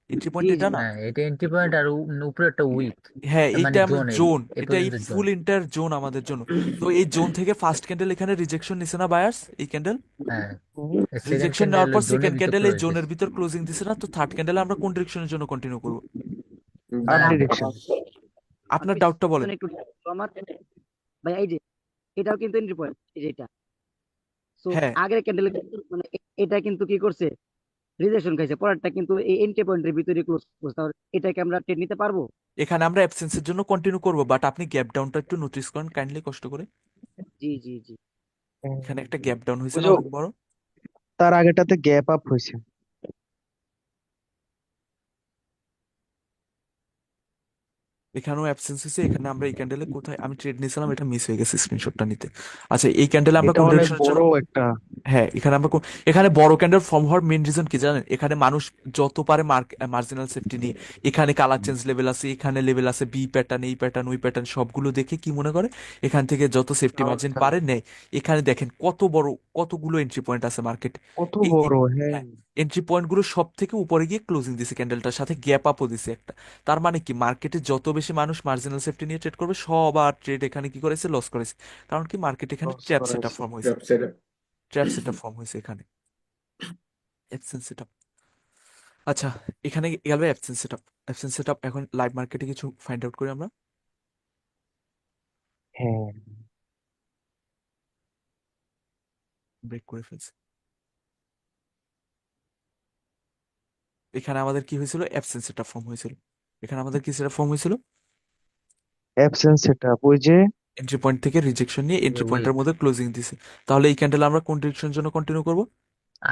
এন্ট্রি জি পয়েন্ট এটা জি না। হ্যাঁ, এটা এন্ট্রি পয়েন্ট আর উপরে একটা উইক, হ্যাঁ মানে এইটা আমার জোনের, জোন, এ এটা এই পর্যন্ত জোন। ফুল এন্টায়ার জোন আমাদের জন্য। তো এই জোন থেকে ফার্স্ট ক্যান্ডেল এখানে রিজেকশন নিছে না বায়ার্স, এই ক্যান্ডেল হ্যাঁ, এ। সেকেন্ড রিজেকশন ক্যান্ডেল নেওয়ার পর জোনের সেকেন্ড ভিতর ক্যান্ডেল এই ক্লোজ জোনের দিছে। ভিতর ক্লোজিং দিছে না, তো থার্ড ক্যান্ডেলে আমরা কোন ডিরেকশনের জন্য কন্টিনিউ করব? ভাই আপ ভাই ডিরেকশন। আপনার আপনি ডাউটটা বলেন। একটু আমার, ভাই এই যে এটাও কিন্তু এন্ট্রি পয়েন্ট, এই যে এটা। সো হ্যাঁ আগের ক্যান্ডেল মানে এটা কিন্তু কি করছে, রিজেকশন খাইছে, পরেরটা কিন্তু এই এন্ট্রি পয়েন্টের ভিতরে ক্লোজ করছে। তাহলে এটাকে আমরা ট্রেড নিতে পারবো? এখানে আমরা অ্যাবসেন্সের জন্য কন্টিনিউ করব, বাট আপনি গ্যাপ ডাউনটা একটু নোটিস করেন কাইন্ডলি কষ্ট করে। জি জি জি এখানে একটা গ্যাপ ডাউন হয়েছে ওই না যে অনেক বড়। তার আগেটাতে গ্যাপ আপ হয়েছে। এখানেও অ্যাবসেন্স হয়েছে, এখানে আমরা এই ক্যান্ডেলে কোথায় আমি ট্রেড নিয়েছিলাম এটা মিস হয়ে গেছে স্ক্রিনশটটা নিতে। আচ্ছা এই ক্যান্ডেলে আমরা এটা কোন অনেক ডিরেকশনের জন্য, বড় একটা। হ্যাঁ এখানে আমরা এখানে বড় ক্যান্ডেল ফর্ম হওয়ার মেন রিজন কি জানেন, এখানে মানুষ যত পারে মার্জিনাল সেফটি নিয়ে, এখানে কালার চেঞ্জ লেভেল আছে, এখানে লেভেল আছে, বি প্যাটার্ন এই প্যাটার্ন ওই প্যাটার্ন সবগুলো দেখে কি মনে করে এখান থেকে যত সেফটি মার্জিন পারে নেয়। এখানে দেখেন কত বড়, কতগুলো এন্ট্রি পয়েন্ট আছে মার্কেট। কত এই বড়, হ্যাঁ। এন্ট্রি পয়েন্ট গুলো সব থেকে উপরে গিয়ে ক্লোজিং দিছে, ক্যান্ডেলটার সাথে গ্যাপ আপও দিছে একটা। তার মানে কি মার্কেটে যত বেশি মানুষ মার্জিনাল সেফটি নিয়ে ট্রেড করবে সবার ট্রেড এখানে কি করেছে, লস করেছে। কারণ কি মার্কেট এখানে লস ট্র্যাপ সেটআপ করাইছে। ফর্ম হয়েছে, ট্র্যাপ সেটআপ ফর্ম হয়েছে এখানে, অ্যাবসেন্স সেটআপ। আচ্ছা এখানে গেল অ্যাবসেন্স সেটআপ, অ্যাবসেন্স সেটআপ এখন লাইভ মার্কেটে কিছু ফাইন্ড আউট করি আমরা। হ্যাঁ, ব্রেক করে ফেলছি। এখানে আমাদের কি হয়েছিল, অ্যাবসেন্স সেটআপ ফর্ম হয়েছিল। এখানে আমাদের কি সেটআপ ফর্ম হয়েছিল, অ্যাবসেন্স সেটআপ, ওই যে এন্ট্রি পয়েন্ট থেকে রিজেকশন নিয়ে এন্ট্রি উইক, পয়েন্টের মধ্যে ক্লোজিং দিছে। তাহলে এই ক্যান্ডেল আমরা কোন ডিরেকশনের জন্য কন্টিনিউ করব,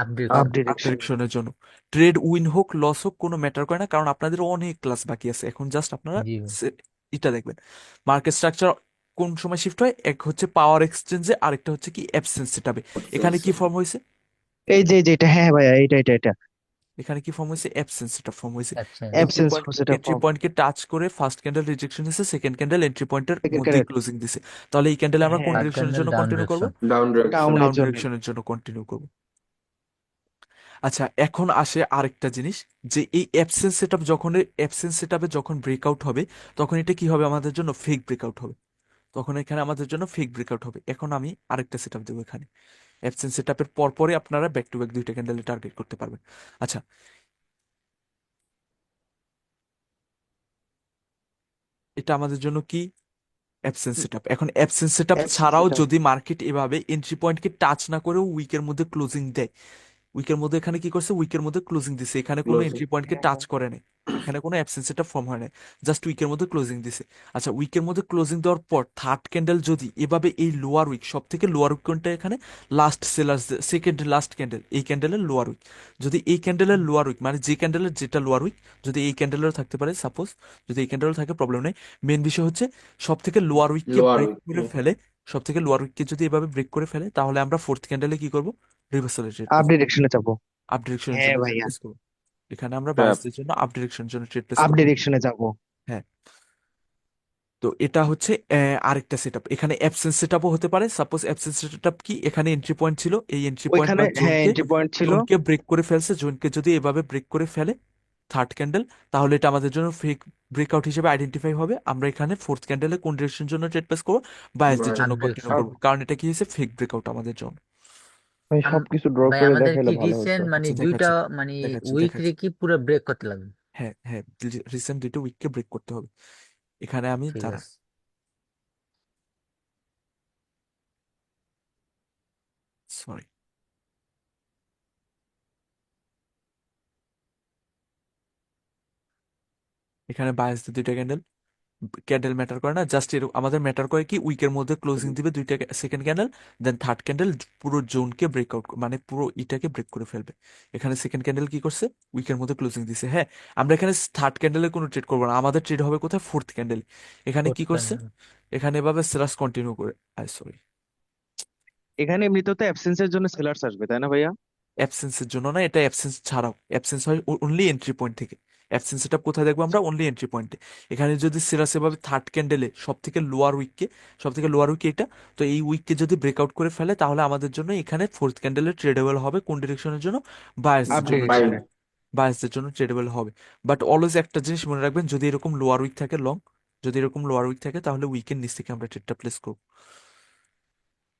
up up direction. Up direction. ডিরেকশনের জন্য। ট্রেড উইন হোক লস হোক কোনো ম্যাটার করে না, কারণ আপনাদের অনেক ক্লাস বাকি আছে এখন, জাস্ট আপনারা জি ভাই। এটা দেখবেন মার্কেট স্ট্রাকচার কোন সময় শিফট হয়, এক হচ্ছে পাওয়ার এক্সচেঞ্জে, আরেকটা হচ্ছে কি অ্যাবসেন্স সেটআপে। এখানে কি ফর্ম হয়েছে, এই যে এটা, হ্যাঁ ভাইয়া, এটা এখানে কি ফর্ম হয়েছে, অ্যাবসেন্স সেটআপ ফর্ম হয়েছে। Absence. Absence setup entry form. পয়েন্টকে টাচ করে ফার্স্ট ক্যান্ডেল রিজেকশন দিছে, সেকেন্ড ক্যান্ডেল এন্ট্রি পয়েন্টের সেকেন্ড মধ্যেই ক্যারেট। ক্লোজিং দিছে। তাহলে এই ক্যান্ডেলে আমরা কোন হ্যাঁ, থার্ড ডিরেকশনের ক্যান্ডেল জন্য ডাউন কন্টিনিউ করব, ডিরেকশন। ডাউনের ডাউন জন্য। ডিরেকশনের জন্য কন্টিনিউ করব। আচ্ছা এখন আসে আরেকটা জিনিস, যে এই অ্যাবসেন্স সেটআপ যখন, অ্যাবসেন্স সেটআপে যখন ব্রেকআউট হবে তখন এটা কি হবে আমাদের জন্য, ফেক ব্রেকআউট হবে। তখন এখানে আমাদের জন্য ফেক ব্রেকআউট হবে। এখন আমি আরেকটা সেটআপ দেবো এখানে, অ্যাবসেন্স সেটআপের পরপরই আপনারা ব্যাক টু ব্যাক দুইটা ক্যান্ডেলে টার্গেট করতে পারবেন। আচ্ছা এটা আমাদের জন্য কি, অ্যাবসেন্স সেটআপ। এখন অ্যাবসেন্স সেটআপ অ্যাবসেন্স ছাড়াও সেটআপ। যদি মার্কেট এভাবে এন্ট্রি পয়েন্টকে টাচ না করেও উইকের মধ্যে ক্লোজিং দেয়, উইকের মধ্যে এখানে কি করছে, উইকের মধ্যে ক্লোজিং দিছে, এখানে কোনো এন্ট্রি পয়েন্টকে হ্যাঁ, টাচ করে নাই, এখানে কোনো অ্যাবসেন্স সেটআপ ফর্ম হয় নাই, জাস্ট উইকের মধ্যে ক্লোজিং দিছে। আচ্ছা উইকের মধ্যে ক্লোজিং দেওয়ার পর থার্ড ক্যান্ডেল যদি এভাবে এই লোয়ার উইক, সব থেকে লোয়ার উইক কোনটা এখানে, last seller, second last candle, এই ক্যান্ডেলের লোয়ার উইক, যদি এই ক্যান্ডেলের লোয়ার উইক মানে যে ক্যান্ডেলের যেটা লোয়ার উইক, যদি এই ক্যান্ডেলের থাকতে পারে সাপোজ, যদি এই ক্যান্ডেলের থাকে প্রবলেম নেই। মেন বিষয় হচ্ছে সব থেকে লোয়ার উইককে ব্রেক করে ফেলে, সব থেকে লোয়ার উইককে যদি এভাবে ব্রেক করে ফেলে তাহলে আমরা ফোর্থ ক্যান্ডেলে কি করব, রিভার্সাল রেট আপ ডিরেকশনে যাবো। আপ ডিরেকশনের হ্যাঁ জন্য ট্রেড ভাইয়া, প্লেস করবো। এখানে আমরা ট্র্যাপ। বায়ার্সদের জন্য আপ ডিরেকশনের জন্য ট্রেড প্লেস আপ করবো। ডিরেকশনে যাবো। হ্যাঁ তো এটা হচ্ছে আরেকটা সেটআপ। এখানে অ্যাবসেন্স সেটআপও হতে পারে, সাপোজ অ্যাবসেন্স সেটআপ কি, এখানে এন্ট্রি পয়েন্ট ছিল, এই এন্ট্রি পয়েন্ট ওইখানে বা হ্যাঁ জোনকে, এন্ট্রি পয়েন্ট ছিল। জোনকে ব্রেক করে ফেলছে, জোনকে যদি এভাবে ব্রেক করে ফেলে থার্ড ক্যান্ডেল, তাহলে এটা আমাদের জন্য ফেক ব্রেকআউট হিসেবে আইডেন্টিফাই হবে। আমরা এখানে ফোর্থ ক্যান্ডেলে কোন ডিরেকশনের জন্য ট্রেড প্লেস করবো, বায়ার্সদের জন্য আপ কন্টিনিউ ডিরেকশন। করবো, কারণ এটা কি হয়েছে, ফেক ব্রেকআউট আমাদের জন্য। ভাই সবকিছু ড্র ভাই করে আমাদের কি দেখাইলে ভালো হতো। রিসেন্ট মানে আচ্ছা দুইটা দেখাচ্ছি, মানে দেখাচ্ছি উইক রে দেখাচ্ছি কি পুরো ব্রেক করতে লাগবে? হ্যাঁ হ্যাঁ, রিসেন্ট দুটো উইককে ব্রেক করতে হবে। এখানে আমি ঠিক দাঁড়ান, আছে। সরি, এখানে বায়ার্সদের দুইটা ক্যান্ডেল, ক্যান্ডেল ম্যাটার করে না, জাস্ট এরকম আমাদের ম্যাটার করে কি উইকের মধ্যে ক্লোজিং দিবে দুইটা সেকেন্ড ক্যান্ডেল, দেন থার্ড ক্যান্ডেল পুরো জোনকে ব্রেকআউট মানে পুরো ইটাকে ব্রেক করে ফেলবে। এখানে সেকেন্ড ক্যান্ডেল কি করছে, উইকের মধ্যে ক্লোজিং দিছে। হ্যাঁ, আমরা এখানে থার্ড ক্যান্ডেলের কোনো ট্রেড করবো না, আমাদের ট্রেড হবে কোথায়, ফোর্থ ক্যান্ডেল। এখানে কি করছে, এখানে এভাবে সেলার্স কন্টিনিউ করে, সরি, এখানে এমনিতেও তো অ্যাবসেন্সের জন্য সেলার্স আসবে তাই না ভাইয়া? অ্যাবসেন্সের জন্য না, এটা অ্যাবসেন্স ছাড়াও, অ্যাবসেন্স হয় অনলি এন্ট্রি পয়েন্ট থেকে। অ্যাবসেন্স এটা কোথায় দেখবো আমরা, অনলি এন্ট্রি পয়েন্টে। এখানে যদি সিরাস এভাবে থার্ড ক্যান্ডেলে সব থেকে লোয়ার উইকে এটা, তো এই উইককে যদি ব্রেকআউট করে ফেলে তাহলে আমাদের জন্য এখানে ফোর্থ ক্যান্ডেলে ট্রেডেবল হবে কোন ডিরেকশনের জন্য, বায়ার্সদের আপ জন্য বাই। ডিরেকশনে। বায়ার্সদের জন্য ট্রেডেবল হবে। বাট অলওয়েজ একটা জিনিস মনে রাখবেন, যদি এরকম লোয়ার উইক থাকে লং, যদি এরকম লোয়ার উইক থাকে তাহলে উইকের নিচ থেকে আমরা ট্রেডটা প্লেস করবো।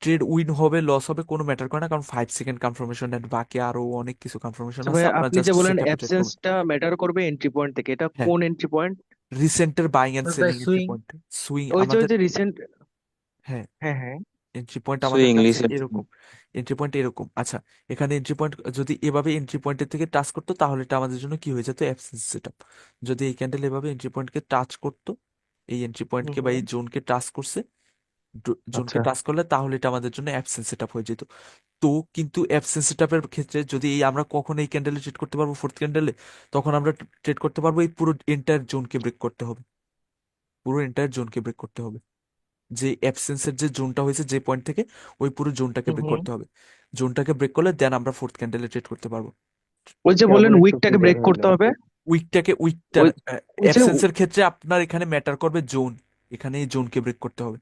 ট্রেড উইন হবে লস হবে কোনো ম্যাটার করে না, কারণ 5 সেকেন্ড কনফার্মেশন এন্ড বাকি আরো অনেক কিছু কনফার্মেশন আচ্ছা আছে, ভাইয়া, আপনারা আপনি যে জাস্ট বলেন সেটাপে ট্রেড করবেন। অ্যাবসেন্সটা ম্যাটার করবে এন্ট্রি পয়েন্ট থেকে, এটা হ্যাঁ, কোন এন্ট্রি পয়েন্ট? রিসেন্টের বাইং এন্ড ভাই selling entry swing, point. Swing ওই যে আমাদের, রিসেন্ট। হ্যাঁ, হ্যাঁ হ্যাঁ। এন্ট্রি পয়েন্ট আমাদের সুইং কাছে লিসেন। এরকম, এন্ট্রি পয়েন্ট এরকম। আচ্ছা, এখানে এন্ট্রি পয়েন্ট যদি এভাবে এন্ট্রি পয়েন্টের থেকে টাচ করতো তাহলে এটা আমাদের জন্য কি হয়ে যেত, অ্যাবসেন্স সেটআপ। যদি এই ক্যান্ডেল এভাবে এন্ট্রি পয়েন্টকে টাচ করতো, এই এন্ট্রি হুম পয়েন্টকে বা হুম। এই জোনকে টাচ করছে, জোনকে আচ্ছা। টাচ করলে তাহলে এটা আমাদের জন্য অ্যাবসেন্স সেটআপ হয়ে যেত। তো কিন্তু অ্যাবসেন্স সেটআপের ক্ষেত্রে যদি এই আমরা কখন এই ক্যান্ডেলে ট্রেড করতে পারবো, ফোর্থ ক্যান্ডেলে, তখন আমরা ট্রেড করতে পারবো এই পুরো এন্টায়ার জোনকে ব্রেক করতে হবে, পুরো এন্টায়ার জোনকে ব্রেক করতে হবে। যে অ্যাবসেন্সের যে জোনটা হয়েছে যে পয়েন্ট থেকে, ওই পুরো জোনটাকে হুম ব্রেক হুম। করতে হবে। জোনটাকে ব্রেক করলে দেন আমরা ফোর্থ ক্যান্ডেলে ট্রেড করতে পারবো। ওই যে ওকে, বললেন আবার একটু উইকটাকে ক্লিয়ার ব্রেক হয়ে করতে যান। হবে। উইকটার ওই ওই যে অ্যাবসেন্সের ক্ষেত্রে আপনার এখানে ম্যাটার করবে জোন, এখানে এই জোনকে ব্রেক করতে হবে।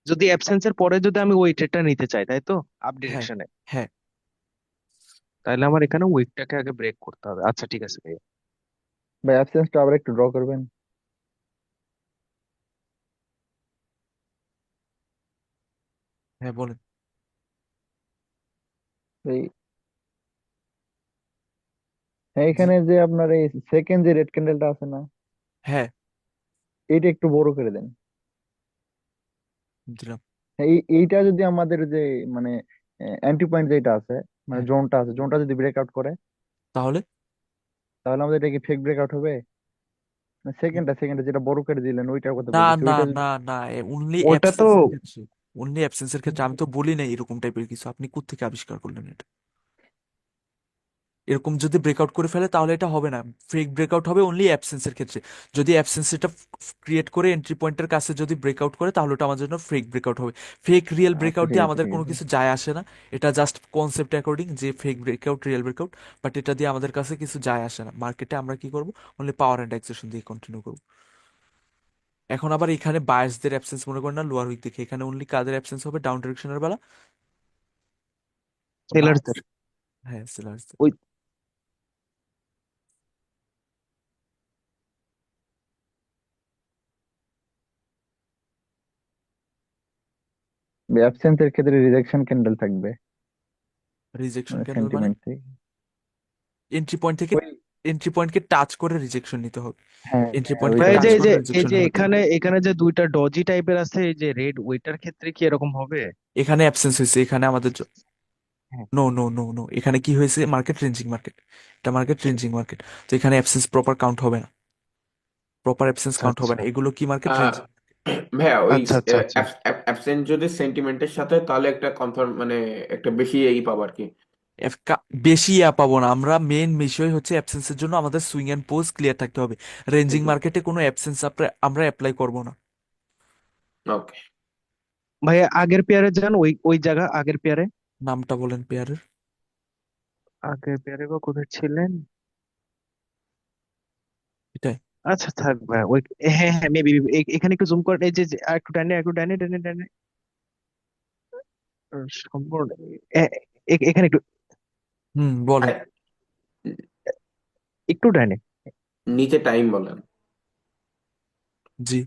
যদি অ্যাবসেন্সের পরে যদি আমি ওই ট্রেডটা নিতে চাই তাই তো, আপ হ্যাঁ, ডিরেকশনে, হ্যাঁ, তাহলে আমার এখানে উইকটাকে আগে ব্রেক করতে হবে। আচ্ছা ঠিক আছে ভাইয়া। ভাই অ্যাবসেন্সটা আবার একটু ড্র করবেন। হ্যাঁ বলেন। এই হ্যাঁ, জি, এখানে যে আপনার এই সেকেন্ড যে রেড ক্যান্ডেলটা আছে না, হ্যাঁ, এইটা একটু বড় করে দেন। দিলাম। হ্যাঁ, এইটা যদি আমাদের যে মানে অ্যান্টি পয়েন্ট যেটা আছে, মানে হ্যাঁ, জোনটা আছে, জোনটা যদি ব্রেকআউট করে, তাহলে তাহলে আমাদের এটা কি ফেক ব্রেকআউট হবে? সেকেন্ডে যেটা বড় করে দিলেন ওইটার কথা না, বলতেছি, না, ওইটা না, না, অনলি ওটা তো অ্যাবসেন্সের ক্ষেত্রে, অনলি অ্যাবসেন্সের ক্ষেত্রে। আমি তো বলি না এরকম টাইপের কিছু, আপনি কোত্থেকে আবিষ্কার করলেন এটা? এরকম যদি ব্রেকআউট করে ফেলে তাহলে এটা হবে না, ফেক ব্রেকআউট হবে অনলি অ্যাবসেন্সের ক্ষেত্রে। যদি অ্যাবসেন্স এটা ক্রিয়েট করে এন্ট্রি পয়েন্টের কাছে যদি ব্রেকআউট করে তাহলে ওটা আমাদের জন্য ফেক ব্রেকআউট হবে। ফেক রিয়েল আচ্ছা ব্রেকআউট ঠিক দিয়ে আছে আমাদের ঠিক কোনো আছে। কিছু যায় আসে না, এটা জাস্ট কনসেপ্ট অ্যাকর্ডিং যে fake breakout real breakout, but এটা দিয়ে আমাদের কাছে কিছু যায় আসে না। মার্কেটে আমরা কি করবো, অনলি পাওয়ার অ্যান্ড এক্সেশন দিয়ে কন্টিনিউ করবো। এখন আবার এখানে বায়ার্সদের অ্যাবসেন্স মনে করেন না লোয়ার উইক দেখে, এখানে অনলি কাদের অ্যাবসেন্স হবে, ডাউন ডিরেকশনের বেলা বায়ার্স, সেলারদের। হ্যাঁ সেলার্সদের। ওই অ্যাবসেন্সের ক্ষেত্রে রিজেকশন ক্যান্ডেল থাকবে, রিজেকশন মানে ক্যান্ডেল মানে সেন্টিমেন্ট থেকে। এন্ট্রি পয়েন্ট থেকে, ওই এন্ট্রি পয়েন্টকে টাচ করে রিজেকশন নিতে হবে, হ্যাঁ এন্ট্রি হ্যাঁ, পয়েন্টকে ভাই, ওইটা এই টাচ যে ওইটা। এই করে যে এই রিজেকশন যে হতে হবে। এখানে এখানে যে দুইটা ডজি টাইপের আছে, এই যে রেড, ওইটার ক্ষেত্রে কি এরকম হবে? এখানে অ্যাবসেন্স হয়েছে, এখানে আমাদের হ্যাঁ। নো, নো, নো, নো, এখানে কি হয়েছে, মার্কেট রেঞ্জিং মার্কেট, এটা মার্কেট রেঞ্জিং মার্কেট, তো এখানে অ্যাবসেন্স প্রপার কাউন্ট হবে না, প্রপার অ্যাবসেন্স আচ্ছা কাউন্ট হবে আচ্ছা না, এগুলো কি মার্কেট আহ, রেঞ্জিং। ভাইয়া ওই আচ্ছা আচ্ছা আচ্ছা। অ্যাবসেন্ট যদি সেন্টিমেন্টের সাথে, তাহলে একটা কনফার্ম মানে একটা বেশি এই পাবো আর কি। বেশি পাবো না আমরা, মেন বিষয় হচ্ছে অ্যাবসেন্সের জন্য আমাদের সুইং এন্ড পোজ ক্লিয়ার থাকতে হবে। রেঞ্জিং মার্কেটে কোনো অ্যাবসেন্স আমরা অ্যাপ্লাই করব না। ওকে। ভাইয়া আগের পেয়ারে যান, ওই ওই জায়গা আগের পেয়ারে। নামটা বলেন পেয়ারের। আগের পেয়ারে বা কোথায় ছিলেন? এটাই। আচ্ছা থাক ভাই, ওই, হ্যাঁ হ্যাঁ মেবি এখানে একটু জুম করেন, এই যে আর একটু ডানে, একটু ডানে ডানে ডানে, সম্পূর্ণ এখানে একটু, হুম, বলেন। আর একটু ডানে। নিচে টাইম বলেন। জি,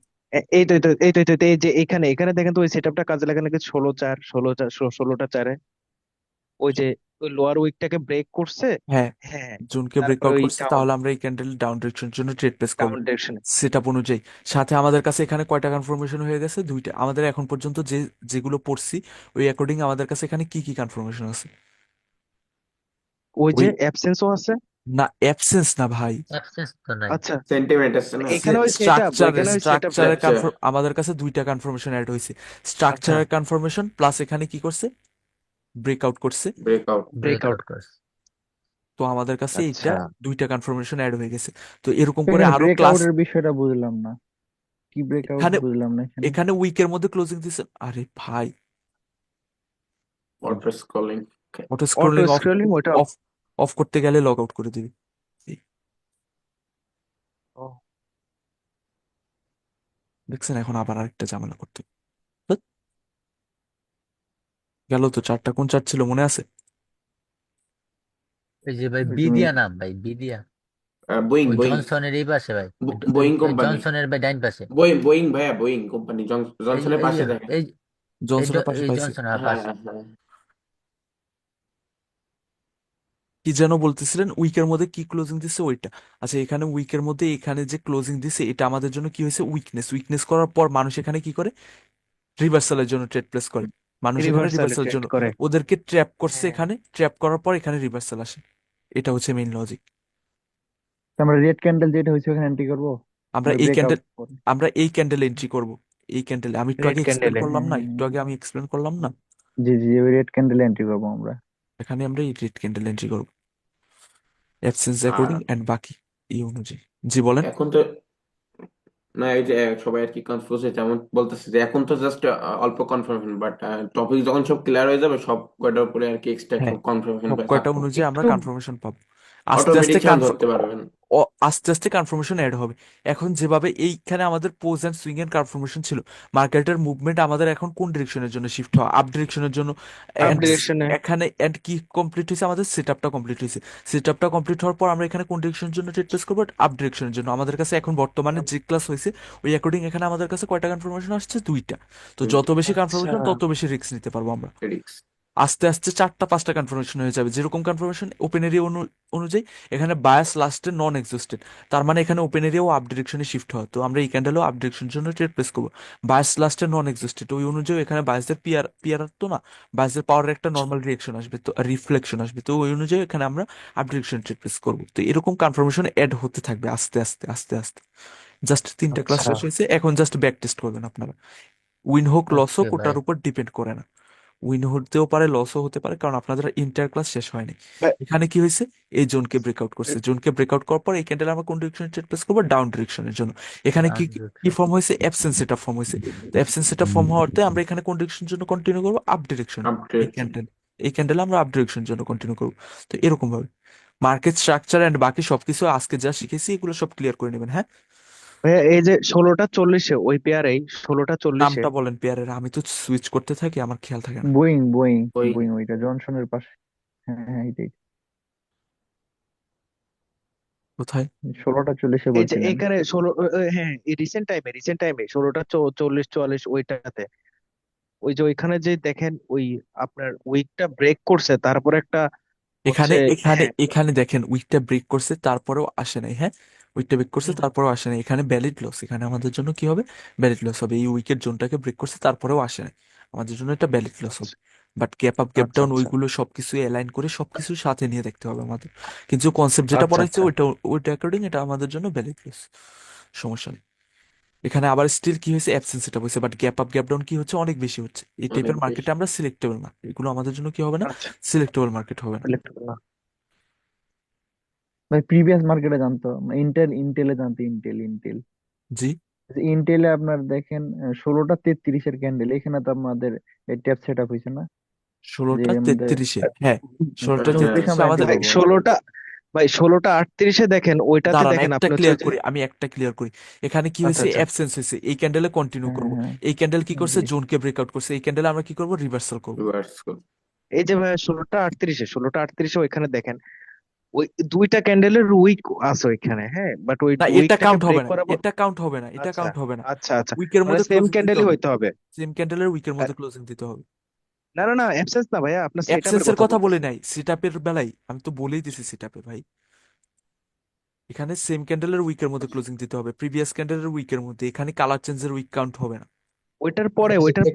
এই তো এই তো এই তো এই তো এই তো, এই যে এখানে এখানে দেখেন তো, ওই সেটআপটা কাজে লাগানো নাকি 16/4, 16/4, ওই যে ওই লোয়ার উইকটাকে ব্রেক করছে। হ্যাঁ, হ্যাঁ। জোনকে তারপরে ব্রেকআউট ওই করছে, তাহলে আমরা এই ক্যান্ডেল ডাউন ডিরেকশনের জন্য ট্রেড প্লেস করবো ডাউন ডিরেকশনে। সেটআপ অনুযায়ী। সাথে আমাদের কাছে এখানে কয়টা কনফার্মেশন হয়ে গেছে, দুইটা। আমাদের এখন পর্যন্ত যেগুলো পড়ছি ওই অ্যাকর্ডিং আমাদের কাছে এখানে কি কি কনফার্মেশন আছে, ওই ওই যে অ্যাবসেন্সও আছে। না, অ্যাবসেন্স না ভাই, অ্যাবসেন্স তো নাই। আচ্ছা, সেন্টিমেন্ট আছে না। এখানে ওই সেট আপ, স্ট্রাকচার এখানে ওই সেট আপ স্ট্রাকচারের দেখাচ্ছে। স্ট্রাকচার। আমাদের কাছে দুইটা কনফার্মেশন অ্যাড হয়েছে, আচ্ছা, স্ট্রাকচারের কনফার্মেশন প্লাস এখানে কি করছে, ব্রেকআউট করছে। ব্রেকআউট। ব্রেকআউট। ব্রেকআউট করছে। তো আমাদের কাছে এইটা আচ্ছা, দুইটা কনফার্মেশন অ্যাড হয়ে গেছে। তো এরকম তো করে এখানে আরো ক্লাস। ব্রেকআউটের বিষয়টা বুঝলাম না, কি ব্রেকআউট এখানে বুঝলাম না এখানে। এখানে উইকের মধ্যে ক্লোজিং দিছে, আরে ভাই auto scrolling. Auto auto scrolling of scrolling ওইটা। অফ অফ করতে গেলে লগ আউট করে দিবি। এই, ও, দেখছেন, এখন আবার আরেকটা ঝামেলা করতে ধ্যাৎ, গেল তো চারটা, কোন চার ছিল মনে আছে? ওই যে ভাই ওই তুমি বিদিয়া নাম ভাই, বিদিয়া। বোয়িং ওই বোয়িং। জনসনের এই পাশে ভাই, বোয়িং কোম্পানি। জনসনের ভাই ডাইন পাশে। বোয়িং বোয়িং ভাইয়া, বোয়িং কোম্পানি এই জনসনের এই পাশে যে দেখেন। এই জনসনের পাশে এই পাইছে। জনসনের হ্যাঁ পাশে। হ্যাঁ হ্যাঁ। কি যেন বলতেছিলেন, উইকের মধ্যে কি ক্লোজিং দিছে ওইটা। আচ্ছা, এখানে উইকের মধ্যে এখানে যে ক্লোজিং দিছে এটা আমাদের জন্য কি হয়েছে, উইকনেস। উইকনেস করার পর মানুষ এখানে কি করে, রিভার্সালের জন্য ট্রেড প্লেস করে। মানুষ এখানে রিভার্সাল রিভার্সালের ট্রেড জন্য করে। ওদেরকে ট্র্যাপ করছে, হ্যাঁ, এখানে ট্র্যাপ করার পর এখানে রিভার্সাল আসে। এটা হচ্ছে মেইন লজিক। তো আমরা রেড ক্যান্ডেল যেটা হয়েছে ওখানে এন্ট্রি করবো, আমরা মানে এই ব্রেকআউট ক্যান্ডেল করে। আমরা এই ক্যান্ডেল এন্ট্রি করব। এই ক্যান্ডেলে আমি একটু রেড আগে এক্সপ্লেন ক্যান্ডেলে। করলাম না, হ্যাঁ, একটু আগে আমি এক্সপ্লেন করলাম না, জি জি, ওই রেড ক্যান্ডেল এন্ট্রি করবো আমরা। এখানে আমরা এই রেড ক্যান্ডেল এন্ট্রি করব, অ্যাবসেন্স আর অ্যাকর্ডিং এন্ড বাকি এই অনুযায়ী। জি বলেন। এখন তো না, এই যে সবাই আর কি কনফিউজ হয়েছে, এমন বলতেছে যে এখন তো জাস্ট অল্প কনফার্মেশন, বাট টপিক যখন সব ক্লিয়ার হয়ে যাবে সব কয়টার উপরে আর কি এক্সট্রা হ্যাঁ, কনফার্মেশন সব কয়টা থাকবো। অনুযায়ী আমরা একটু কনফার্মেশন পাবো, আস্তে আস্তে অটোমেটিক ধরতে পারবেন। আস্তে আস্তে কনফার্মেশন অ্যাড হবে। এখন যেভাবে এইখানে আমাদের পোজ অ্যান্ড সুইং এর কনফার্মেশন ছিল, মার্কেটের মুভমেন্ট আমাদের এখন কোন ডিরেকশনের জন্য শিফট হয়, আপ ডিরেকশনের জন্য। Up and ডিরেকশনে। এখানে এন্ড কি কমপ্লিট হয়েছে, আমাদের সেট আপটা কমপ্লিট হয়েছে। সেট আপটা কমপ্লিট হওয়ার পর আমরা এখানে কোন ডিরেকশনের জন্য ট্রেড প্লেস করবো, আপ ডিরেকশনের জন্য। আমাদের কাছে এখন বর্তমানে যে ক্লাস হয়েছে ওই অ্যাকর্ডিং এখানে আমাদের কাছে কয়টা কনফার্মেশন আসছে, দুইটা। তো যত বেশি আচ্ছা, কনফার্মেশন তত বেশি রিস্ক নিতে পারবো আমরা। রিক্স। আস্তে আস্তে চারটা পাঁচটা কনফার্মেশন হয়ে যাবে, যেরকম কনফার্মেশন ওপেন এরিয়া অনুযায়ী এখানে বায়াস লাস্টে নন এক্সিস্টেড। তার মানে এখানে ওপেন এরিয়াও আপ ডিরেকশনে শিফট হয়, তো আমরা এই ক্যান্ডেলও আপ ডিরেকশনের জন্য ট্রেড প্লেস করবো। বায়াস লাস্টে নন এক্সিস্টেড ওই অনুযায়ী এখানে বায়াসদের পিয়ার পিয়ার তো না, বায়াসদের পাওয়ারের একটা নর্মাল রিয়েকশন আসবে, তো রিফ্লেকশন আসবে, তো ওই অনুযায়ী এখানে আমরা আপ ডিরেকশনে ট্রেড প্লেস করবো। তো এরকম কনফার্মেশন অ্যাড হতে থাকবে আস্তে আস্তে আস্তে আস্তে। জাস্ট তিনটা ক্লাস আচ্ছা, শেষ হয়েছে, এখন জাস্ট ব্যাক টেস্ট করবেন আপনারা। উইন হোক লস ওকে হোক ভাই। ওটার উপর ডিপেন্ড করে না, উইন হতেও পারে লসও হতে পারে, কারণ আপনাদের ইন্টার ক্লাস শেষ হয়নি। ভাই, এখানে কি হয়েছে, এই জোনকে ব্রেকআউট করছে, জোনকে ব্রেকআউট করার পর এই ক্যান্ডেল আমরা কোন ডিরেকশনে ট্রেড প্লেস করবো, ডাউন ডিরেকশনের জন্য। এখানে কি কি ফর্ম হয়েছে, অ্যাবসেন্স সেটা ফর্ম হয়েছে। তো অ্যাবসেন্স সেটা ফর্ম হওয়াতে আমরা এখানে কোন ডিরেকশনের জন্য কন্টিনিউ করবো, আপ ডিরেকশন। এই আপডেট। ক্যান্ডেল এই ক্যান্ডেল আমরা আপ ডিরেকশনের জন্য কন্টিনিউ করবো। তো এরকম ভাবে মার্কেট স্ট্রাকচার এন্ড বাকি সবকিছু আজকে যা শিখেছি এগুলো সব ক্লিয়ার করে নেবেন, হ্যাঁ। ভাইয়া এই যে 16টা 40-এ ওই পেয়ারেই 16টা 40-এ। নামটা বলেন পেয়ারের, আমি তো সুইচ করতে থাকি, আমার খেয়াল থাকে না। বোয়িং বোয়িং ওই বোয়িং, ওইটা জনসনের পাশে। হ্যাঁ হ্যাঁ, এইটাই। কোথায়? 16টা 40-এ এই যে বলছিলেন। এখানে হ্যাঁ, এই রিসেন্ট টাইমে 16টা 40 ওইটাতে, ওই যে ওইখানে যে দেখেন ওই আপনার উইকটা ব্রেক করছে, তারপর একটা এখানে হচ্ছে। এখানে হ্যাঁ, এখানে দেখেন উইকটা ব্রেক করছে তারপরেও আসে নাই, হ্যাঁ। উইকটা ব্রেক করছে তারপরেও আসে নাই, এখানে ভ্যালিড লস, এখানে আমাদের জন্য কি হবে, ভ্যালিড লস হবে। এই উইকের জোনটাকে ব্রেক করছে তারপরেও আসে নাই, আমাদের জন্য এটা ভ্যালিড লস হবে। বাট গ্যাপ আপ গ্যাপ আচ্ছা, ডাউন আচ্ছা, ওইগুলো সবকিছু অ্যালাইন করে সবকিছু সাথে নিয়ে দেখতে হবে আমাদের। কিন্তু কনসেপ্ট যেটা আচ্ছা, পড়াইছে আচ্ছা, ওইটা ওইটা অ্যাকর্ডিং এটা আমাদের জন্য ভ্যালিড লস, সমস্যা নেই। এখানে আবার স্টিল কি হয়েছে, অ্যাবসেন্স এটা হয়েছে, but gap up gap down কি হচ্ছে, অনেক বেশি হচ্ছে। এই অনেক টাইপের মার্কেটে বেশি। আমরা সিলেক্টেবল না, এগুলো আমাদের জন্য কি হবে না, আচ্ছা। সিলেক্টেবল মার্কেট হবে না। ইলেকট্রিক না। ভাই প্রিভিয়াস মার্কেটে জানতো, ইন্টেলে জানতো, ইন্টেল জি। ইন্টেলে আপনার দেখেন 16টা 33-এর ক্যান্ডেল, এখানে তো আমাদের ট্যাপ সেট আপ হয়েছে না, যে ষোলোটা আমাদের। তেত্রিশে হ্যাঁ, ষোলোটা তো হ্যাঁ। দেখে তেত্রিশে আমরা এন্ট্রি আমাদের। ভাই করবো। 16টা 38-এ দেখেন, ওইটাতে দাঁড়ান দেখেন একটা আপনি হচ্ছে ক্লিয়ার ওই যে। করি, আমি একটা ক্লিয়ার করি। এখানে কি আচ্ছা, হয়েছে, আচ্ছা, অ্যাবসেন্স হয়েছে, এই ক্যান্ডেলে কন্টিনিউ হ্যাঁ করব। হ্যাঁ এই ক্যান্ডেল কি হ্যাঁ, করছে, জি। জোনকে ব্রেকআউট করছে, এই ক্যান্ডেলে আমরা কি করব, রিভার্সাল করব। রিভার্স। এই যে ভাই 16টা 38-এ ওইখানে দেখেন ওই দুইটা ক্যান্ডেলের উইক আছে ওইখানে, হ্যাঁ, বাট ওই না, এটা উইকটাকে কাউন্ট হবে ব্রেক না, করার পর। এটা কাউন্ট হবে না, এটা আচ্ছা, কাউন্ট হবে না। আচ্ছা, আচ্ছা, উইকের মানে মধ্যে সেম ক্লোজিং দিতে ক্যান্ডেলই হবে, হইতে হবে। সেম ক্যান্ডেলের উইকের আহ, মধ্যে ক্লোজিং দিতে হবে। না, না, না, অ্যাবসেন্স না ভাইয়া, আপনার সেট আপের অ্যাবসেন্সের কথা কথা বলে বলতেছি। নাই, সেটআপের বেলায় আমি তো বলেই দিছি সেটআপে ভাই। এখানে সেম ক্যান্ডেলের উইকের মধ্যে ক্লোজিং দিতে হবে, প্রিভিয়াস ক্যান্ডেলের উইকের মধ্যে, এখানে কালার চেঞ্জের উইক কাউন্ট হবে না। ওইটার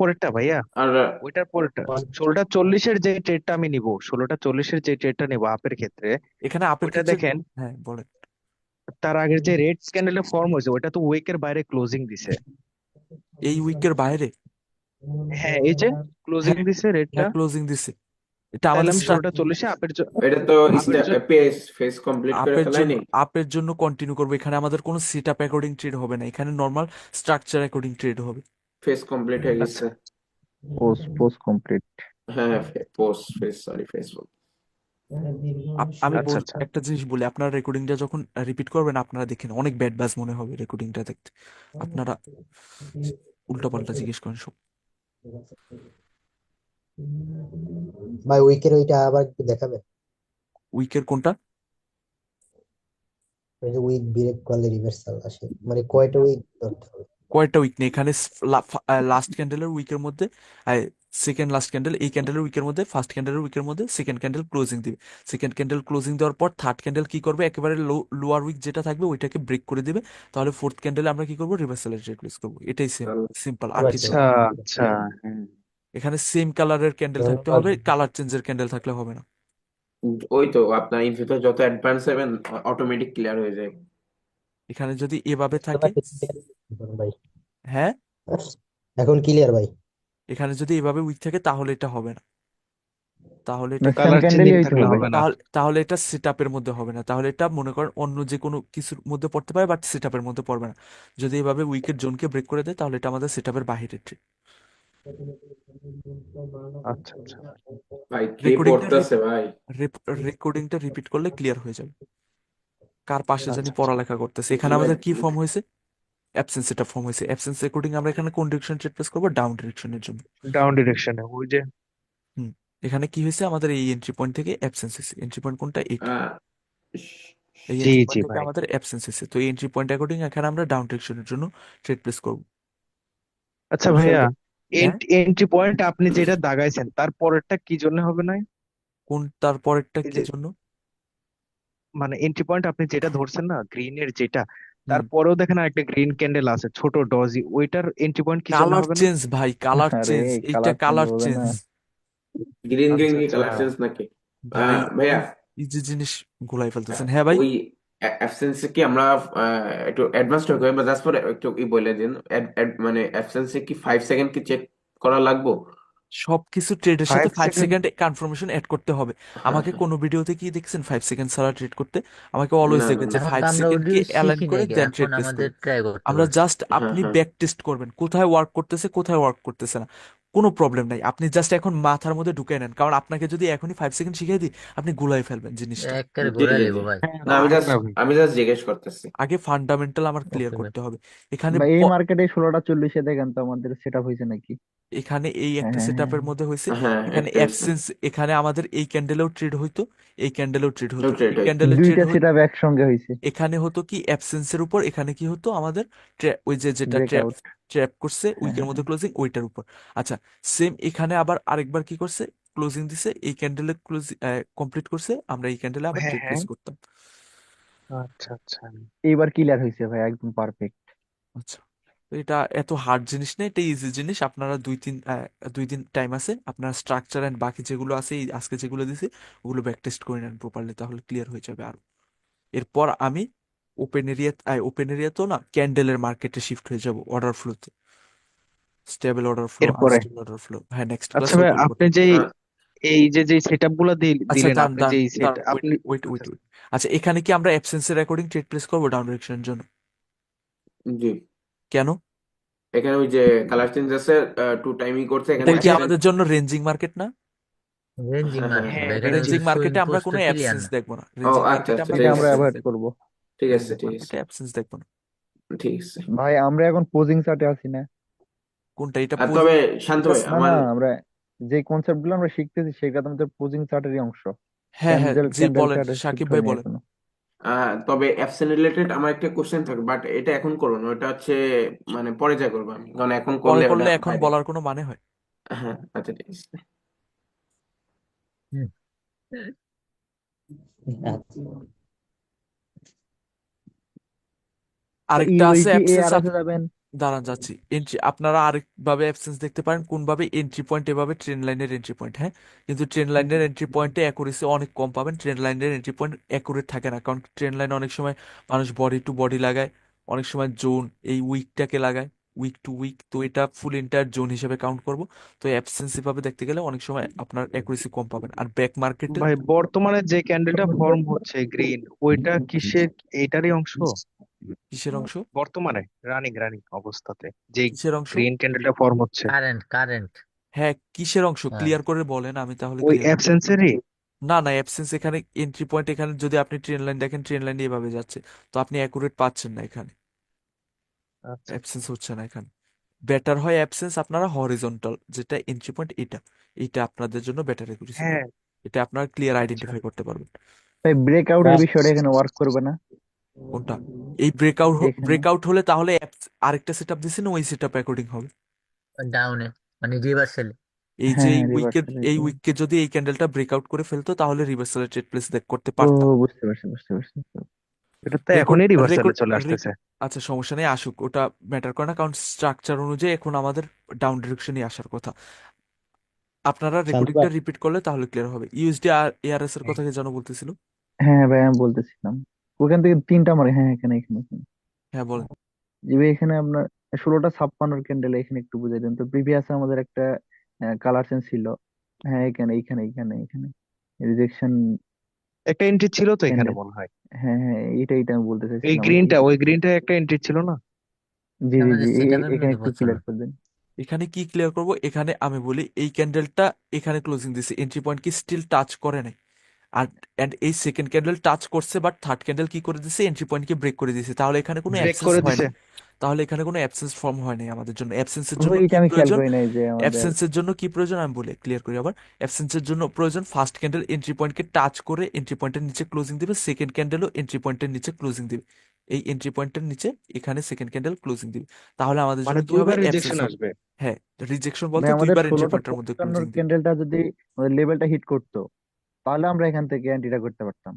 পরেরটা ভাইয়া, আর ওইটার পরেরটা 16:40 যে ট্রেডটা আমি নিব, 16:40 যে ট্রেডটা নিব আপের ক্ষেত্রে, এখানে আপের ওইটা ক্ষেত্রে, দেখেন হ্যাঁ বলেন। তার আগের যে রেড ক্যান্ডেলের ফর্ম হয়েছে ওইটা তো উইকের বাইরে ক্লোজিং দিছে। এই উইকের বাইরে, হ্যাঁ এই যে ক্লোজিং হ্যাঁ দিছে রেডটা। হ্যাঁ ক্লোজিং দিছে। এটা তাহলে আমাদের আমি 16:40 এটা তো আপের জন্য ফেস কমপ্লিট করে আপের ফেলাই জন্য নেই। আপের জন্য কন্টিনিউ করবো। এখানে আমাদের কোনো সেট আপ অ্যাকর্ডিং ট্রেড হবে না, এখানে নর্মাল স্ট্রাকচার অ্যাকর্ডিং ট্রেড হবে। ফেস কমপ্লিট হয়ে আচ্ছা গেছে। Post complete. হ্যাঁ, ফেস। আমি আচ্ছা আচ্ছা। একটা জিনিস বলি, আপনারা রেকর্ডিংটা যখন রিপিট করবেন আপনারা দেখেন অনেক ব্যাড বাজ মনে হবে রেকর্ডিংটা দেখতে। আপনারা উল্টাপাল্টা জিজ্ঞেস করেন সব। ভাই উইকের ওইটা আবার একটু দেখাবেন, উইকের কোনটা? ওই যে উইক ব্রেক করলে রিভার্সাল আসে, মানে কয়টা উইক ধরতে হবে? কয়টা উইক নেই এখানে, লাস্ট ক্যান্ডেলের উইকের মধ্যে, সেকেন্ড লাস্ট ক্যান্ডেল, এই ক্যান্ডেলের উইকের মধ্যে, ফার্স্ট ক্যান্ডেলের উইকের মধ্যে সেকেন্ড ক্যান্ডেল ক্লোজিং দিবে। সেকেন্ড ক্যান্ডেল ক্লোজিং দেওয়ার পর থার্ড ক্যান্ডেল কি করবে, একেবারে লোয়ার উইক যেটা থাকবে ওইটাকে ব্রেক করে দিবে। তাহলে ফোর্থ ক্যান্ডেলে আমরা কি করবো, রিভার্সালের ট্রেড প্লেস করবো। এটাই সিম্পল, আর কিছু আচ্ছা না। আচ্ছা। হ্যাঁ এখানে সেম কালারের ক্যান্ডেল থাকতে হবে, কালার চেঞ্জের ক্যান্ডেল থাকলে হবে না। ওই তো আপনার ইনফিতে যত অ্যাডভান্স হবেন অটোমেটিক ক্লিয়ার হয়ে যায়। এখানে যদি এভাবে তো থাকে, ভাই এখন ভাই, হ্যাঁ, এখন ক্লিয়ার ভাই। এখানে যদি এভাবে উইক থাকে তাহলে এটা হবে না। তাহলে এটা না, কি, সেম কালার ক্যান্ডেলই চেঞ্জিং হইতে থাকলে হবে। হবে না। তাহলে তাহলে এটা সেট আপের মধ্যে হবে না। তাহলে এটা মনে করেন অন্য যে কোনো কিছুর মধ্যে পড়তে পারে, বাট সেট আপের মধ্যে পড়বে না। যদি এভাবে উইকের জোনকে ব্রেক করে দেয় তাহলে এটা আমাদের সেট আপের বাহিরের ট্রেড। আচ্ছা আচ্ছা। ভাই কে রেকর্ডিংটা পড়তেছে ভাই? রেকর্ডিংটা রিপিট করলে ক্লিয়ার হয়ে যাবে। কার পাশে জানি আচ্ছা আচ্ছা। পড়ালেখা করতেছে। কি এখানে ভাই? আমাদের কি ফর্ম হয়েছে, অ্যাবসেন্স এটা ফর্ম হয়েছে। অ্যাবসেন্স রেকর্ডিং আমরা এখানে কোন ডিরেকশন ট্রেড প্লেস করবো, ডাউন ডিরেকশনের জন্য। ডাউন ডিরেকশনে ওই যে। হুম, এখানে কি হয়েছে, আমাদের এই এন্ট্রি পয়েন্ট থেকে অ্যাবসেন্স হয়েছে। এন্ট্রি পয়েন্ট কোনটা, এইটা। আহ, এই জি এন্ট্রি জি পয়েন্ট থেকে ভাই। আমাদের অ্যাবসেন্স হয়েছে, তো এই এন্ট্রি পয়েন্ট অ্যাকর্ডিং এখানে আমরা ডাউন ডিরেকশনের জন্য ট্রেড প্লেস করবো। আচ্ছা আচ্ছা ভাইয়া, এটা হ্যাঁ, এন্ট্রি পয়েন্ট আপনি যেটা দাগাইছেন তার পরেরটা কি জন্য হবে না? কোন তারপরেরটা এই কি যে জন্য? মানে এন্ট্রি পয়েন্ট আপনি যেটা ধরছেন না গ্রিনের যেটা, হুম, তারপরেও দেখেন একটা গ্রিন ক্যান্ডেল আছে ছোট ডজি, ওইটার এন্ট্রি পয়েন্ট কি জন্য কালার হবে না? চেঞ্জ ভাই, কালার আরে চেঞ্জ, এইটা কালার চেঞ্জ কালার হবে চেঞ্জ। না। গ্রিন আচ্ছা কি আচ্ছা। কালার চেঞ্জ নাকি? ভাই ভাইয়া, এই যে জিনিস গুলাই ফেলতেছেন, হ্যাঁ ভাই। ওই অ্যাবসেন্সে কি আমরা একটু অ্যাডভান্স হয়ে বা জাস্ট পরে একটু বলে দিন, মানে অ্যাবসেন্সে কি 5 সেকেন্ড কি চেক করা লাগবে? সবকিছু ট্রেডের সাথে 5 সেকেন্ড? 5 সেকেন্ড কনফার্মেশন অ্যাড করতে হবে। হ্যাঁ আমাকে হ্যাঁ। কোনো ভিডিওতে কি দেখছেন 5 সেকেন্ড ছাড়া ট্রেড করতে? আমাকে অলওয়েজ না না দেখবেন না। যে এখন তো ফাইভ আমরা সেকেন্ডকে ওগুলো অ্যালাইন শিখি করে নাকি, দেন এখন ট্রেড প্লেস আমাদের করবেন। ট্রাই করতে আমরা বলছে। জাস্ট, হ্যাঁ আপনি হ্যাঁ। ব্যাক টেস্ট করবেন কোথায় ওয়ার্ক করতেছে কোথায় ওয়ার্ক করতেছে না, কোনো প্রবলেম নাই। আপনি জাস্ট এখন মাথার মধ্যে ঢুকে নেন, কারণ আপনাকে যদি এখনই 5 সেকেন্ড শিখিয়ে দিই আপনি গুলাই ফেলবেন জিনিসটা। একবারে জি ঘোরা জি লেবো জি। ভাই। হ্যাঁ না তো আমি পারবো জাস্ট না ভাই। আমি জাস্ট জিজ্ঞেস করতেছি। আগে ফান্ডামেন্টাল আমার ক্লিয়ার ওকে ভাই। করতে হবে। এখানে বা এই মার্কেটে 16:40 দেখেন তো আমাদের সেট আপ হয়েছে নাকি? এখানে এই হ্যাঁ একটা হ্যাঁ সেট হ্যাঁ আপের মধ্যে হয়েছে। হ্যাঁ এখানে একটা হচ্ছে অ্যাবসেন্স, এখানে আমাদের এই ক্যান্ডেলেও ট্রেড হইতো, এই ক্যান্ডেলেও ট্রেড হতো, ট্রেড এই হয়েছে। ক্যান্ডেলে ট্রেড দুইটা হতো। সেট আপ একসঙ্গে হয়েছে। এখানে হতো কি অ্যাবসেন্সের উপর, এখানে কি হতো আমাদের ওই যে যেটা ট্র্যাপ ব্রেকআউট। ট্র্যাপ করছে হ্যাঁ উইকের হ্যাঁ মধ্যে হ্যাঁ। ক্লোজিং ওইটার উপর। আচ্ছা, সেম এখানে আবার আরেকবার কি করছে, ক্লোজিং দিছে, এই ক্যান্ডেলে ক্লোজিং কমপ্লিট করছে, আমরা এই ক্যান্ডেলে আবার হ্যাঁ ট্রেড হ্যাঁ। প্লেস করতাম। আচ্ছা আচ্ছা। এইবার ক্লিয়ার হয়েছে ভাই, একদম পারফেক্ট। আচ্ছা, তো এটা এত হার্ড জিনিস না, এটা ইজি জিনিস। আপনারা 2-3 দিন টাইম আছে, আপনার স্ট্রাকচার এন্ড বাকি যেগুলো আছে এই আজকে যেগুলো দিছি ওগুলো ব্যাক টেস্ট করে নেন প্রপারলি, তাহলে ক্লিয়ার হয়ে যাবে আরো। এরপর আমি ওপেন এরিয়া তো না, ক্যান্ডেলের মার্কেটে শিফট হয়ে যাব, অর্ডার ফ্লোতে, স্টেবল অর্ডার ফ্লো, এরপরে আনস্টেবল অর্ডার ফ্লো। হ্যাঁ, নেক্সট আচ্ছা ক্লাসে ভাই, ওইগুলো আপনি করতে। যেই আহ, এই যে সেটআপ গুলা আচ্ছা, দিলেন, দাঁড়ান আপনি দাঁড়ান যেই সেট দাঁড়ান, ওয়েট আপনি। ওয়েট ওয়েট আচ্ছা ওয়েট। আচ্ছা, এখানে কি আমরা অ্যাবসেন্সের রেকর্ডিং ট্রেড প্লেস করবো ডাউন ডিরেকশনের জন্য? জি। কেন? এখানে ওই যে কালার চেঞ্জ আছে, টু টাইমই করছে এটা এখানে কি ওইখানে। অ্যাবসেন্ট। আমাদের জন্য রেঞ্জিং মার্কেট না? রেঞ্জিং হ্যাঁ হ্যাঁ মার্কেট হ্যাঁ। বা হ্যাঁ এখানে রেঞ্জিং। রেঞ্জিং কিন্তু মার্কেটে আমরা সুইং কোনো পোস্ট ক্লিয়ার অ্যাবসেন্স না। দেখবো না, ও রেঞ্জিং আচ্ছা মার্কেটে আচ্ছা, আমরা ঠিক এটা আছে আমরা অ্যাবসেন্স অ্যাভয়েড দেখবো। করব। ঠিক আছে রেঞ্জিং ঠিক আছে মার্কেটে অ্যাবসেন্স দেখবো না। ঠিক আছে। ভাই আমরা এখন পোজিং চার্টে আছি না? কোনটা এটা, আর পোজিং? তবে শান্ত এটা ভাই না আমার না, আমরা যে কনসেপ্ট গুলো আমরা শিখতেছি সেটা তো আমাদের পোজিং চার্টেরই অংশ। হ্যাঁ হ্যাঁ, জি ক্যান্ডেল বলেন চার্টে শিফট সাকিব ভাই হয়নি বলেন। এখনো। তবে অ্যাবসেন্ট রিলেটেড আমার একটা কোশ্চেন থাকে, বাট এটা এখন করবো না, ওটা হচ্ছে মানে পরে যা করবো আমি, কারণ এখন পরে করলে ওটা করলে এখন বাইরে। বলার কোনো মানে হয়? হ্যাঁ আচ্ছা ঠিক আছে। হুম। আচ্ছা। আরেকটা ওই আছে কি অ্যাবসেন্স। ARS এ যাবেন? দাঁড়ান যাচ্ছি। এন্ট্রি আপনারা আরেকভাবে অ্যাবসেন্স দেখতে পারেন কোনভাবে, এন্ট্রি পয়েন্ট এভাবে ট্রেন লাইনের এন্ট্রি পয়েন্ট, হ্যাঁ, কিন্তু ট্রেন লাইনের এন্ট্রি পয়েন্টে অ্যাকুরেসি অনেক কম পাবেন। ট্রেন লাইনের এন্ট্রি পয়েন্ট অ্যাকুরেট থাকে না, কারণ ট্রেন লাইনে অনেক সময় মানুষ বডি টু বডি লাগায়, অনেক সময় জোন এই উইকটাকে লাগায়, উইক টু উইক, তো এটা ফুল এন্টায়ার জোন হিসেবে কাউন্ট করব। তো অ্যাবসেন্স ভাবে দেখতে গেলে অনেক সময় আপনার অ্যাকুরেসি কম পাবেন। আর ব্যাক মার্কেটে ভাই বর্তমানে যে ক্যান্ডেলটা ফর্ম হচ্ছে গ্রিন, ওইটা কিসের, এইটারই অংশ কিসের অংশ? বর্তমানে রানিং রানিং অবস্থাতে যে কিসের অংশ? গ্রিন ক্যান্ডেলটা ফর্ম হচ্ছে? কারেন্ট। হ্যাঁ, কিসের অংশ হ্যাঁ, ক্লিয়ার করে বলেন, আমি তাহলে ওই ক্লিয়ার করবো। অ্যাবসেন্সেরই। না না, অ্যাবসেন্স এখানে এন্ট্রি পয়েন্ট, এখানে যদি আপনি ট্রেন লাইন দেখেন, ট্রেন লাইন এভাবে যাচ্ছে, তো আপনি অ্যাকুরেট পাচ্ছেন না, এখানে আচ্ছা। অ্যাবসেন্স হচ্ছে না। এখানে বেটার হয় অ্যাবসেন্স আপনারা হরিজন্টাল, যেটা এন্ট্রি পয়েন্ট, এটা এটা আপনাদের জন্য বেটার অ্যাকুরেসি হ্যাঁ। পাবেন, এটা আপনারা ক্লিয়ার আচ্ছা। আইডেন্টিফাই করতে পারবেন। ভাই ব্রেকআউটের বিষয়টা এখানে ওয়ার্ক করবে না কোনটা? এই ব্রেকআউট এখানে? ব্রেকআউট হলে তাহলে আরেকটা সেট আপ দিছে না, ওই সেট আপ অ্যাকর্ডিং হবে। ডাউনে মানে রিভার্সাল। এই যে হ্যাঁ এই হ্যাঁ, উইকের, রিভার্সাল এই হিসেবে। উইককে যদি এই ক্যান্ডেলটা ব্রেকআউট করে ফেলতো, তাহলে রিভার্সালের ট্রেড প্লেস করতে ও, পারতাম। বুঝতে পারছি বুঝতে পারছি। এটা তো রেকর্ড এখনই রিভার্সালে রেকর্ড চলে আসতেছে। আচ্ছা সমস্যা নেই, আসুক, ওটা ম্যাটার করে না, কারণ স্ট্রাকচার অনুযায়ী এখন আমাদের ডাউন ডিরেকশনই আসার কথা। আপনারা শান্ত রেকর্ডিংটা ভাই, রিপিট করলে তাহলে ক্লিয়ার হবে। ইউএসডি আর এআরএস এর কথা কি যেন বলতেছিল? হ্যাঁ ভাই আমি বলতেছিলাম ওখান থেকে তিনটা মারে, হ্যাঁ এখানে এখানে এখানে। হ্যাঁ বলেন। জি ভাই, এখানে আপনার 16টা 56 ক্যান্ডেল, এখানে একটু বুঝাই দেন তো। প্রিভিয়াস আমাদের একটা কালার চেঞ্জ ছিল। হ্যাঁ এখানে এখানে এখানে এখানে রিজেকশন একটা এন্ট্রি ছিল তো এখানে ক্যান্ডেল। মনে হয়। হ্যাঁ হ্যাঁ, এটা আমি বলতে এই চাইছিলাম আর কি। গ্রিনটা, ওই গ্রিনটা একটা এন্ট্রি ছিল না? জি জি জি, আমাদের সেট আপের এখানে মধ্যে একটু পড়ছে না। ক্লিয়ার করে দেন। এখানে কি ক্লিয়ার করব? এখানে আমি বলি এই ক্যান্ডেলটা এখানে ক্লোজিং দিছে, এন্ট্রি পয়েন্ট কি স্টিল টাচ করে নাই। আর এন্ড এই সেকেন্ড ক্যান্ডেল টাচ করছে, বাট থার্ড ক্যান্ডেল কি করে দিছে, এন্ট্রি পয়েন্টকে ব্রেক করে দিছে, তাহলে এখানে কোনো ব্রেক অ্যাবসেন্স করে হয় দিছে। নাই। তাহলে এখানে কোনো অ্যাবসেন্স ফর্ম হয় নাই আমাদের জন্য। অ্যাবসেন্সের ও, জন্য এটা কি আমি খেয়াল প্রয়োজন? করি নাই যে আমাদের। অ্যাবসেন্সের জন্য কি প্রয়োজন আমি বলি, ক্লিয়ার করি আবার। অ্যাবসেন্সের জন্য প্রয়োজন ফার্স্ট ক্যান্ডেল এন্ট্রি পয়েন্টকে টাচ করে এন্ট্রি পয়েন্টের নিচে ক্লোজিং দিবে, সেকেন্ড ক্যান্ডেলও এন্ট্রি পয়েন্টের নিচে ক্লোজিং দিবে, এই এন্ট্রি পয়েন্টের নিচে এখানে সেকেন্ড ক্যান্ডেল ক্লোজিং দিবে, তাহলে আমাদের মানে জন্য কি হবে, দুইবার অ্যাবসেন্স রিজেকশন হবে। আসবে। হ্যাঁ, রিজেকশন ভাই বলতে আমাদের দুইবার এন্ট্রি ষোলোটা পয়েন্টের মধ্যে পঞ্চান্নর ক্লোজিং দিবে। ক্যান্ডেলটা যদি আমাদের লেভেলটা হিট করতো, তাহলে আমরা এখান থেকে অ্যান্টিটা করতে পারতাম।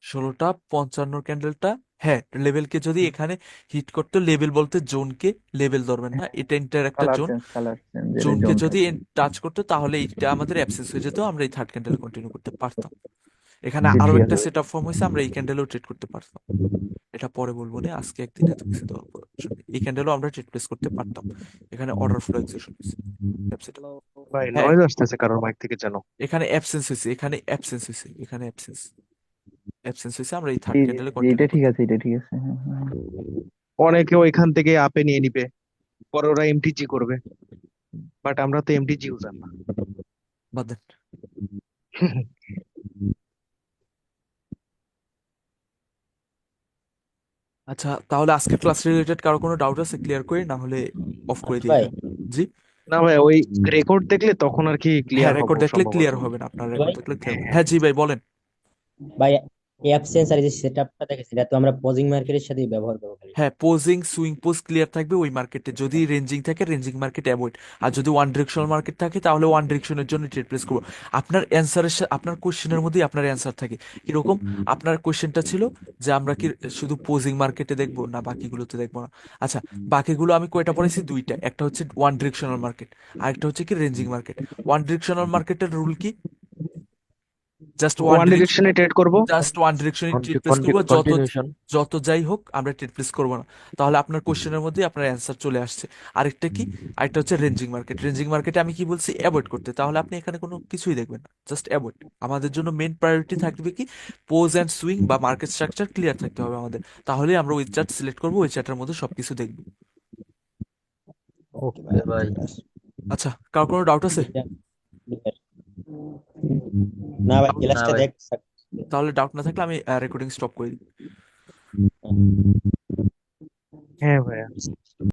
16টা 55 ক্যান্ডেলটা, হ্যাঁ, লেভেলকে যদি এখানে হিট করতে, লেভেল বলতে জোনকে, লেভেল ধরবেন না, হ্যাঁ, এটা এন্টার একটা জোন, কালার চেঞ্জের জোনকে জোনটা। যদি টাচ করতো তাহলে এইটা আমাদের অ্যাবসেন্স হয়ে যেত, আমরা এই থার্ড ক্যান্ডেল কন্টিনিউ করতে পারতাম। এখানে জি আরো ঠিক একটা আছে। সেট আপ ফর্ম হয়েছে, আমরা এই ক্যান্ডেলও ট্রেড করতে পারতাম। এটা পরে বলবো না, আজকে একদিন এত কিছু দেওয়ার প্রয়োজন নেই। এই ক্যান্ডেলও আমরা ট্রেড প্লেস করতে পারতাম। এখানে অর্ডার ফ্লো এক্সিকিউশন হয়েছে। Absent. ভাই হ্যাঁ, নয়েজ আসতেছে কারোর মাইক থেকে যেন। এখানে অ্যাবসেন্স হয়েছে, এখানে অ্যাবসেন্স হয়েছে, এখানে অ্যাবসেন্স হয়েছে, আমরা এই জি থার্ড জি ক্যান্ডেলে জি, এটা কন্টিনিউ ঠিক করতে। আছে, এটা ঠিক আছে। হ্যাঁ হ্যাঁ হ্যাঁ। অনেকে ওইখান থেকে আপে নিয়ে নিবে, পরে ওরা এমটিজি করবে, বাট আমরা তো এমটিজি ইউজার না। বাদ দেন। আচ্ছা, তাহলে আজকের ক্লাস রিলেটেড কারো কোনো ডাউট আছে ক্লিয়ার করে, না হলে অফ করে আচ্ছা দিই ভাই, এখানে। জি। না ভাই, ওই রেকর্ড দেখলে তখন আর কি হ্যাঁ, ক্লিয়ার হবো রেকর্ড দেখলে সম্ভবত। ক্লিয়ার হবে না, আপনার আচ্ছা রেকর্ড ভাই, দেখলে ক্লিয়ার হবে। হ্যাঁ। হ্যাঁ জি ভাই বলেন। ভাই এই অ্যাবসেন্স আর এই যে সেটআপটা দেখেছি, এটা তো আমরা পজিং মার্কেটের সাথেই ব্যবহার করবো খালি। হ্যাঁ, পোজিং সুইং পোজ ক্লিয়ার থাকবে ওই মার্কেটে, যদি রেঞ্জিং থাকে রেঞ্জিং মার্কেট অ্যাভয়েড, আর যদি ওয়ান ডিরেকশনাল মার্কেট থাকে তাহলে ওয়ান ডিরেকশনের জন্য ট্রেড প্লেস করবো। আপনার অ্যান্সারের আপনার কোশ্চেনের মধ্যেই আপনার অ্যান্সার থাকে। কিরকম? আপনার কোশ্চেনটা ছিল যে আমরা কি শুধু পোজিং মার্কেটে দেখবো না বাকিগুলোতে দেখবো না। আচ্ছা, বাকিগুলো আমি কয়টা পড়েছি? দুইটা, একটা হচ্ছে ওয়ান ডিরেকশনাল মার্কেট, আর একটা হচ্ছে কি রেঞ্জিং মার্কেট। ওয়ান ডিরেকশনাল মার্কেটের রুল কি? জাস্ট ওয়ান ওয়ান ডিরেকশন, ডিরেকশনে ট্রেড করব। জাস্ট ওয়ান ডিরেকশনে ট্রেড প্লেস করবো, যত কন্টিনিউশন। যত যাই হোক আমরা ট্রেড প্লেস করবো না। তাহলে আপনার কোশ্চেনের মধ্যে আপনার অ্যান্সার চলে আসছে। আরেকটা কি? আরেকটা হচ্ছে রেঞ্জিং মার্কেট। রেঞ্জিং মার্কেটে আমি কি বলছি? অ্যাভয়েড করতে, তাহলে আপনি এখানে কোনো কিছুই দেখবেন না, জাস্ট অ্যাভয়েড। আমাদের জন্য মেন প্রায়োরিটি থাকবে কি, পোজ অ্যান্ড সুইং বা মার্কেট স্ট্রাকচার ক্লিয়ার থাকতে হবে আমাদের, তাহলে আমরা ওই চার্ট সিলেক্ট করবো, ওই চার্টের মধ্যে সবকিছু দেখবো। ওকে ভাই, ভাই ঠিক আছে। আচ্ছা, কার কোনো ডাউট আছে? এটা না ভাই, তাহলে না ক্লাসটা ভাই। দেখ। তাহলে ডাউট না থাকলে আমি রেকর্ডিং স্টপ করে দিই। হ্যাঁ ভাইয়া।